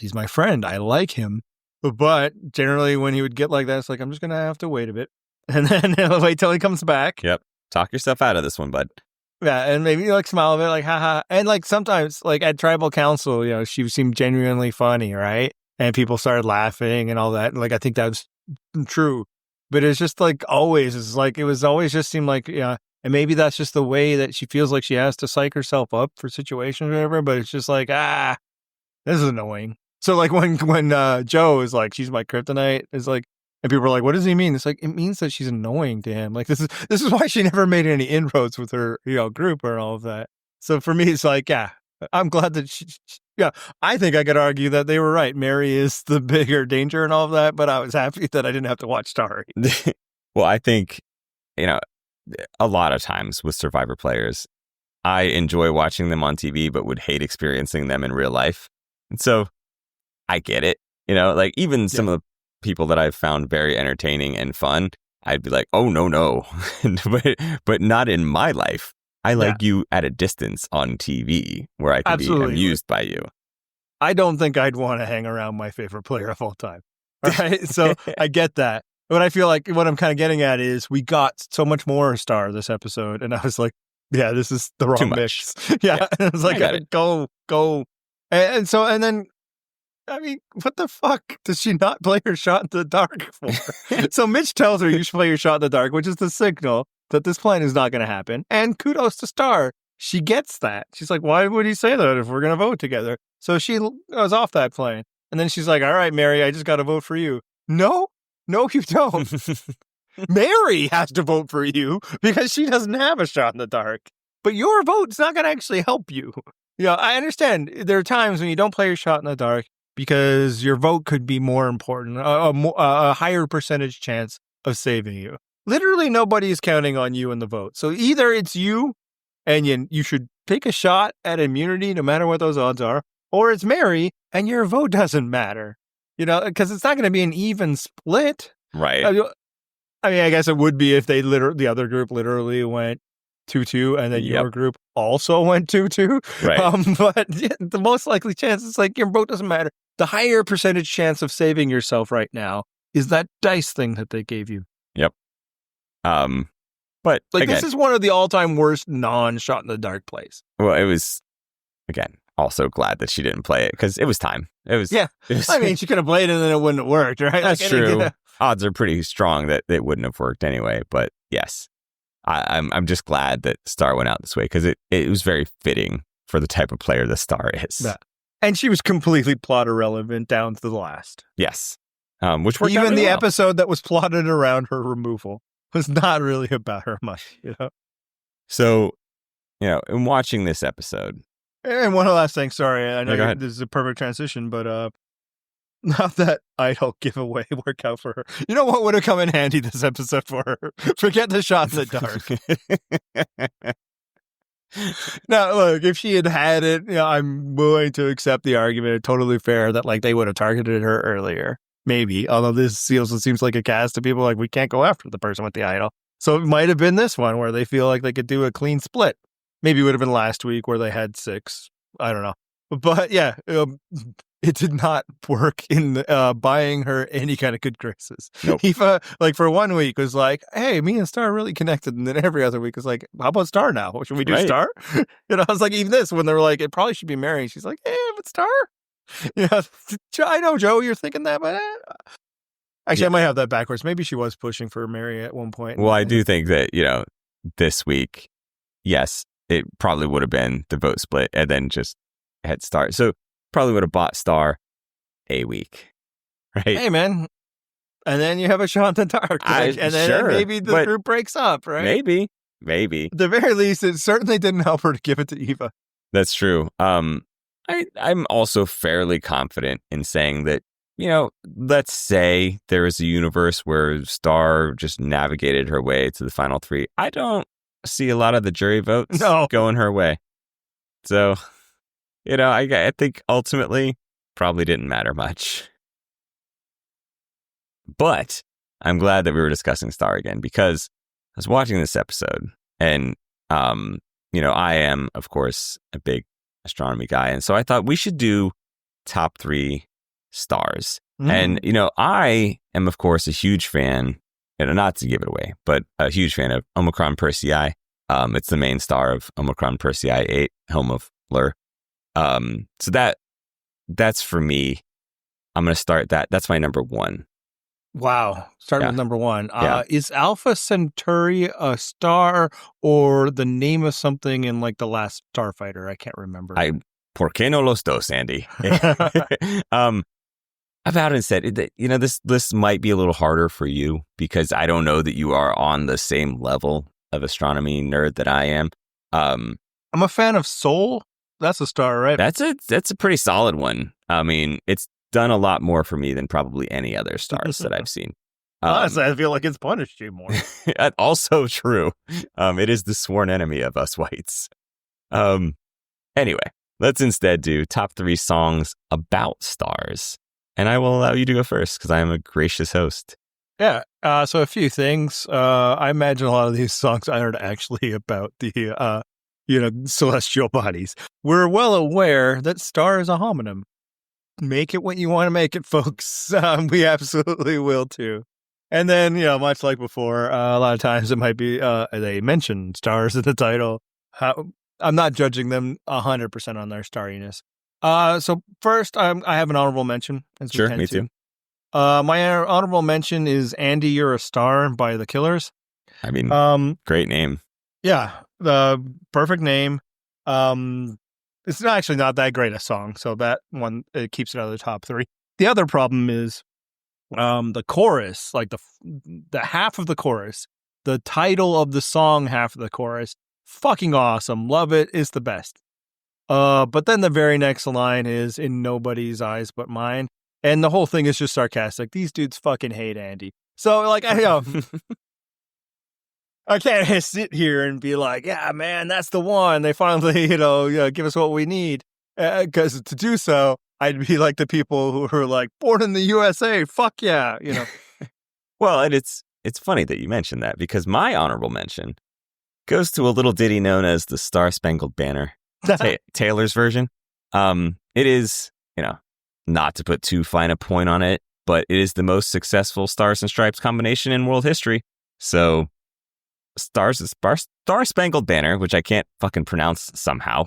he's my friend. I like him, but generally when he would get like that, it's like, I'm just going to have to wait a bit, and then wait till he comes back. Yep. Talk yourself out of this one, bud. Yeah, and maybe like smile a bit, like haha. And like sometimes, like at tribal council, she seemed genuinely funny, right? And people started laughing and all that. And like I think that was true, but it's just like always, it was always just seemed like and maybe that's just the way that she feels like she has to psych herself up for situations or whatever. But it's just like this is annoying. So like when Joe is like, she's my kryptonite, is like. And people are like, what does he mean? It's like, it means that she's annoying to him. Like, this is why she never made any inroads with her, group or all of that. So for me, it's like, yeah, I'm glad that I think I could argue that they were right. Mary is the bigger danger and all of that, but I was happy that I didn't have to watch Starry. Well, I think, a lot of times with Survivor players, I enjoy watching them on TV, but would hate experiencing them in real life. And so I get it, like even some of the people that I've found very entertaining and fun, I'd be like, oh, no. but not in my life. I like you at a distance on TV where I can be amused by you. I don't think I'd want to hang around my favorite player of all time. All right. So I get that. But I feel like what I'm kind of getting at is we got so much more Star this episode. And I was like, yeah, this is the wrong mix. Yeah. And I was like, go. And then, I mean, what the fuck does she not play her shot in the dark for? So Mitch tells her you should play your shot in the dark, which is the signal that this plan is not going to happen. And kudos to Star. She gets that. She's like, why would he say that if we're going to vote together? So she goes off that plane. And then she's like, all right, Mary, I just got to vote for you. No, you don't. Mary has to vote for you because she doesn't have a shot in the dark. But your vote's not going to actually help you. I understand there are times when you don't play your shot in the dark because your vote could be more important, a higher percentage chance of saving you. Literally nobody is counting on you in the vote. So either it's you and you should take a shot at immunity no matter what those odds are, or it's Mary and your vote doesn't matter, because it's not going to be an even split. Right. I mean, I guess it would be if the other group literally went 2-2 and then your group also went 2-2. Right. But the most likely chance is like your vote doesn't matter. The higher percentage chance of saving yourself right now is that dice thing that they gave you. Yep. But like, again, this is one of the all-time worst non-shot in the dark plays. Well, it was, again, also glad that she didn't play it because it was time. I mean, she could have played it and then it wouldn't have worked, right? That's true. Odds are pretty strong that it wouldn't have worked anyway. But yes, I'm just glad that Star went out this way because it was very fitting for the type of player the Star is. Yeah. And she was completely plot irrelevant down to the last. Yes. Which worked even out really the well. episode that was plotted around her removal was not really about her much, So, in watching this episode. And one last thing, sorry, I know ahead. this is a perfect transition, but not that idol giveaway worked out for her. You know what would have come in handy this episode for her? Forget the shot in the dark. Now, look, if she had it, I'm willing to accept the argument. Totally fair that like they would have targeted her earlier. Maybe, although this also seems like a cast of people like we can't go after the person with the idol. So it might have been this one where they feel like they could do a clean split. Maybe it would have been last week where they had 6. I don't know. But yeah, it did not work in buying her any kind of good graces. Nope. Aoife, like for 1 week was like, hey, me and Star are really connected. And then every other week was like, how about Star now? Should we do Star? I was like, even this, when they were like, it probably should be Mary. She's like, but Star? I know, Joe, you're thinking that, but actually, I might have that backwards. Maybe she was pushing for Mary at one point. Well, I do think that, this week, yes, it probably would have been the vote split and then just had Star. So probably would have bought Star. a week, right? Hey, man. And then you have a shot in the dark. And then maybe the group breaks up, right? Maybe. At the very least, it certainly didn't help her to give it to Eva. That's true. I'm also fairly confident in saying that, let's say there is a universe where Star just navigated her way to the final 3. I don't see a lot of the jury votes going her way. So, I think ultimately probably didn't matter much. But I'm glad that we were discussing Star again, because I was watching this episode and, I am, of course, a big astronomy guy. And so I thought we should do top 3 stars. And, I am, of course, a huge fan, not to give it away, but a huge fan of Omicron Persei. It's the main star of Omicron Persei 8, home of Fleur. So that's for me. I'm going to start that. That's my number 1. Wow. Starting with number 1. Is Alpha Centauri a star or the name of something in like the last Starfighter? I can't remember. ¿Por qué no los dos, Andy? I've out and said that, this list might be a little harder for you because I don't know that you are on the same level of astronomy nerd that I am. I'm a fan of Sol. That's a star, right? That's a pretty solid one. I mean, it's done a lot more for me than probably any other stars that I've seen. Honestly, I feel like it's punished you more. Also true. It is the sworn enemy of us whites. Anyway, let's instead do top 3 songs about stars. And I will allow you to go first because I am a gracious host. Yeah. So a few things. I imagine a lot of these songs aren't actually about the, celestial bodies. We're well aware that star is a homonym. Make it what you want to make it, folks. We absolutely will too. And then, much like before, a lot of times it might be they mention stars in the title. I'm not judging them 100% on their starriness. So first, I have an honorable mention. Sure, me too. My honorable mention is "Andy, You're a Star" by The Killers. I mean, great name. Yeah, the perfect name. It's actually not that great a song, so that one it keeps it out of the top 3. The other problem is the chorus, like the half of the chorus, the title of the song half of the chorus, fucking awesome. Love it. It's the best. But then the very next line is "in nobody's eyes but mine," and the whole thing is just sarcastic. These dudes fucking hate Andy. So like I can't sit here and be like, yeah, man, that's the one. They finally, give us what we need. Because to do so, I'd be like the people who are like, born in the USA, fuck yeah, Well, and it's funny that you mentioned that because my honorable mention goes to a little ditty known as the Star Spangled Banner, Taylor's version. It is, not to put too fine a point on it, but it is the most successful Stars and Stripes combination in world history. So Star Spangled Banner, which I can't fucking pronounce somehow.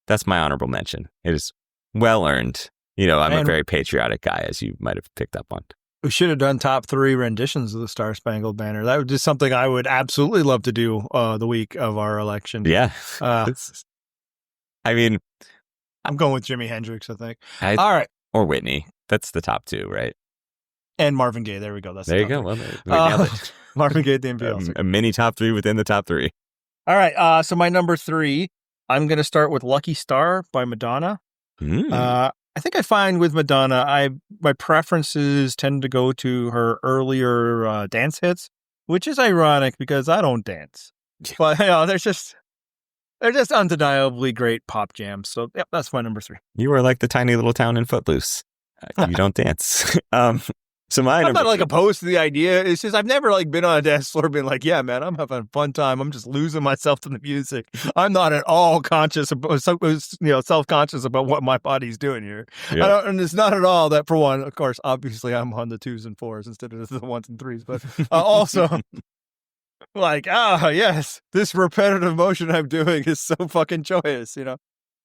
That's my honorable mention. It is well earned. I'm a very patriotic guy, as you might have picked up on. We should have done top 3 renditions of the Star Spangled Banner. That was just something I would absolutely love to do the week of our election. Yeah. I mean, I'm going with Jimi Hendrix, I think. All right. Or Whitney. That's the top 2, right? And Marvin Gaye. There we go. There you go. Well, we nailed it. Marvin Gaye, the MVL. A mini top 3 within the top 3. All right. So my number 3, I'm going to start with "Lucky Star" by Madonna. I think I find with Madonna, my preferences tend to go to her earlier dance hits, which is ironic because I don't dance. But they're just undeniably great pop jams. So yep, that's my number 3. You are like the tiny little town in Footloose. You don't dance. So I'm not opposed to the idea. It's just I've never been on a dance floor being like, yeah, man, I'm having a fun time. I'm just losing myself to the music. I'm not at all conscious about, self-conscious about what my body's doing here. Yeah. And it's not at all that, for one, of course, obviously I'm on the 2s and 4s instead of the 1s and 3s, but also yes, this repetitive motion I'm doing is so fucking joyous.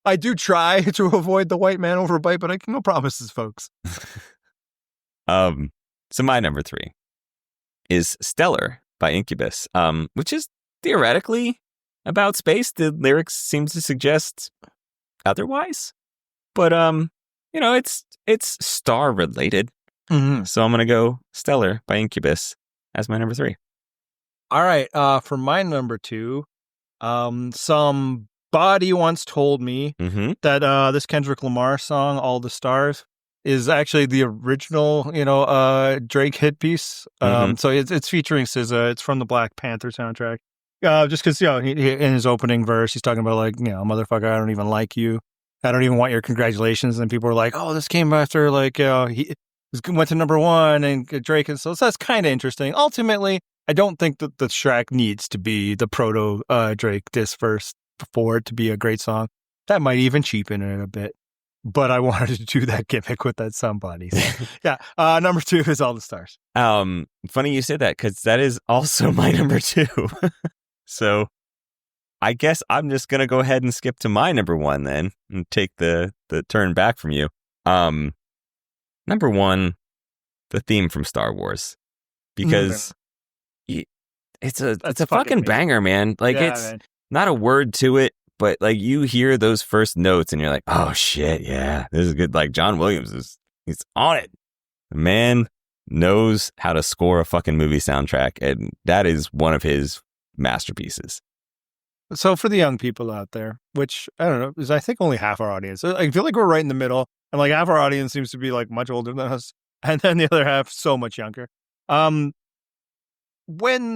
I do try to avoid the white man overbite, but I can no promises, folks. So my number 3 is "Stellar" by Incubus, which is theoretically about space. The lyrics seem to suggest otherwise, but it's star related. Mm-hmm. So I'm going to go Stellar by Incubus as my number 3. All right. For my number 2, somebody once told me that this Kendrick Lamar song, All the Stars, is actually the original, Drake hit piece. So it's featuring SZA. It's from the Black Panther soundtrack. Just because, he, in his opening verse, he's talking about like, motherfucker, I don't even like you. I don't even want your congratulations. And people are like, oh, this came after like, he went to number 1 and Drake. And so that's kind of interesting. Ultimately, I don't think that the track needs to be the proto Drake diss verse for it to be a great song. That might even cheapen it a bit. But I wanted to do that gimmick with that somebody. So, yeah, number 2 is All the Stars. Funny you say that because that is also my number 2. So I guess I'm just going to go ahead and skip to my number 1 then and take the turn back from you. Number 1, the theme from Star Wars. Because it's a fucking banger, man. Like, it's not a word to it, but like you hear those first notes and you're like, oh shit, yeah, this is good. Like John Williams he's on it. The man knows how to score a fucking movie soundtrack, and that is one of his masterpieces. So for the young people out there, which I don't know, is I think only half our audience. I feel like we're right in the middle, and like half our audience seems to be like much older than us, and then the other half so much younger. When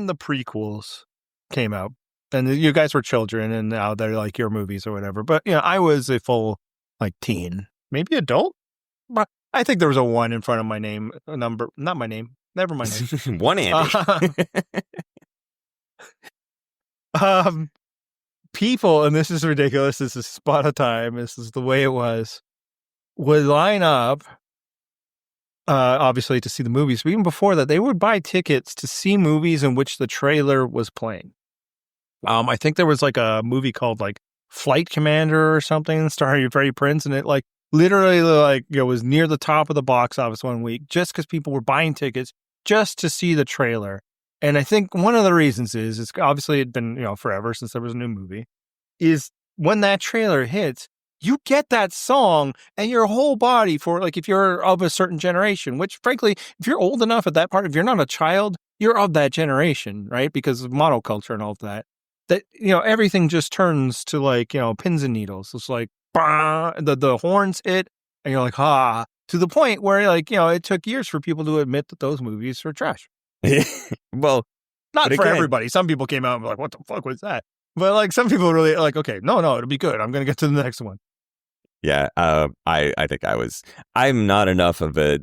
the prequels came out, and you guys were children, and now they're like your movies or whatever, but I was a full like teen, maybe adult. But I think there was a 1 in front of my name, a number, not my name. Never my name. 1 Andy. People, and this is ridiculous. This is spot of time. This is the way it was. Would line up. Obviously to see the movies, but even before that, they would buy tickets to see movies in which the trailer was playing. I think there was like a movie called like Flight Commander or something starring Freddie Prinze, and it like literally like was near the top of the box office one week just because people were buying tickets just to see the trailer. And I think one of the reasons is it's obviously it'd been forever since there was a new movie, is when that trailer hits, you get that song and your whole body for like, if you're of a certain generation, which frankly, if you're old enough at that part, if you're not a child, you're of that generation, right? Because of monoculture and all of that, everything just turns to like, pins and needles. It's like, bah, the horns hit and you're like, to the point where like, it took years for people to admit that those movies are trash. Well, not for everybody. Some people came out and were like, what the fuck was that? But like some people really like, okay, no, it'll be good. I'm going to get to the next one. Yeah, I think I'm not enough of a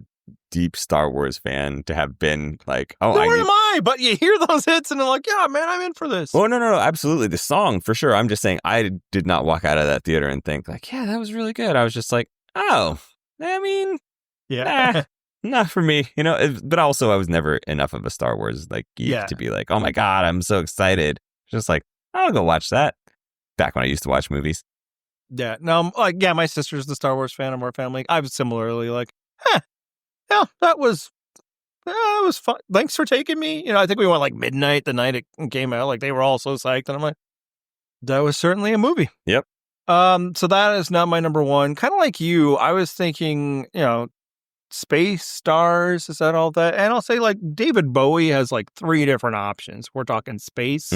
deep Star Wars fan to have been like, nor am I, but you hear those hits and I'm like, yeah, man, I'm in for this. Oh, no, absolutely. The song, for sure. I'm just saying I did not walk out of that theater and think like, yeah, that was really good. I was just like, oh, I mean, yeah, not for me, but also I was never enough of a Star Wars like geek to be like, oh my God, I'm so excited. Just like, I'll go watch that. Back when I used to watch movies. Yeah, no, like, my sister's the Star Wars fan of our family. I was similarly like, yeah, that was fun. Thanks for taking me. I think we went like midnight the night it came out. Like they were all so psyched, and I'm like, that was certainly a movie. Yep. So that is not my number 1. Kind of like you, I was thinking, space stars, is that all that? And I'll say like David Bowie has like 3 different options. We're talking space,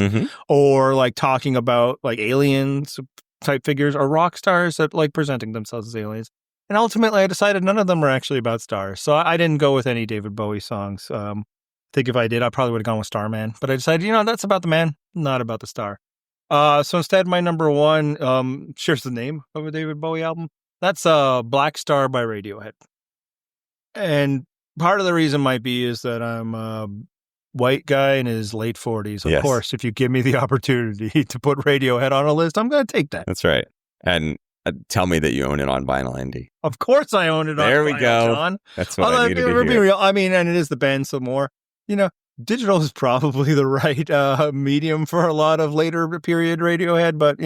or like talking about like aliens type figures, or rock stars that like presenting themselves as aliens. And ultimately I decided none of them were actually about stars. So I didn't go with any David Bowie songs. I think if I did, I probably would have gone with Starman. But I decided, that's about the man, not about the star. So instead, my number 1 shares the name of a David Bowie album. That's Black Star by Radiohead. And part of the reason might be is that I'm a white guy in his late 40s. Of course, if you give me the opportunity to put Radiohead on a list, I'm going to take that. That's right. And tell me that you own it on vinyl, Andy. Of course I own it on vinyl, There we go. John. That's what I needed to hear. Real. I mean, and it is the band some more. Digital is probably the right medium for a lot of later period Radiohead, but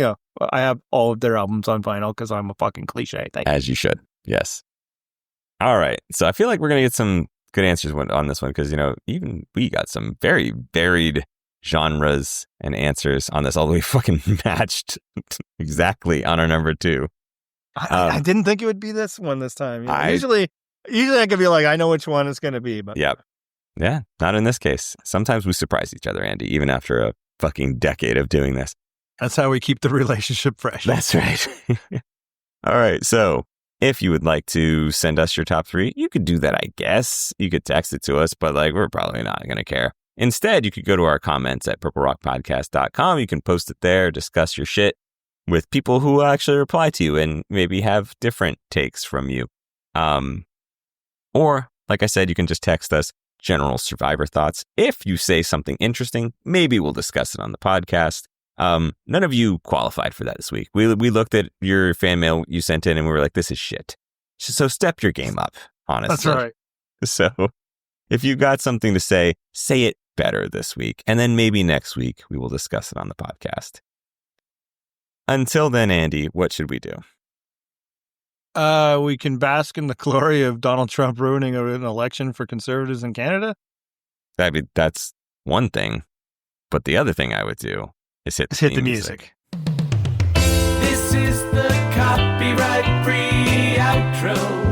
I have all of their albums on vinyl because I'm a fucking cliche. As you should. Yes. All right. So I feel like we're going to get some good answers on this one because, even we got some very varied genres and answers on this, although we fucking matched exactly on our number 2. I didn't think it would be this one this time. You know, usually I could be like, I know which one it's going to be. But Yep. Yeah, not in this case. Sometimes we surprise each other, Andy, even after a fucking decade of doing this. That's how we keep the relationship fresh. That's right. All right. So if you would like to send us your top 3, you could do that, I guess. You could text it to us, but like we're probably not going to care. Instead, you could go to our comments at purplerockpodcast.com. You can post it there, discuss your shit with people who actually reply to you and maybe have different takes from you. Or, like I said, you can just text us general Survivor thoughts. If you say something interesting, maybe we'll discuss it on the podcast. None of you qualified for that this week. We looked at your fan mail you sent in and we were like, this is shit. So step your game up, honestly. That's right. So if you got something to say it better this week. And then maybe next week we will discuss it on the podcast. Until then, Andy, what should we do? We can bask in the glory of Donald Trump ruining an election for conservatives in Canada. I mean, that's one thing. But the other thing I would do is hit the music. This is the copyright-free outro.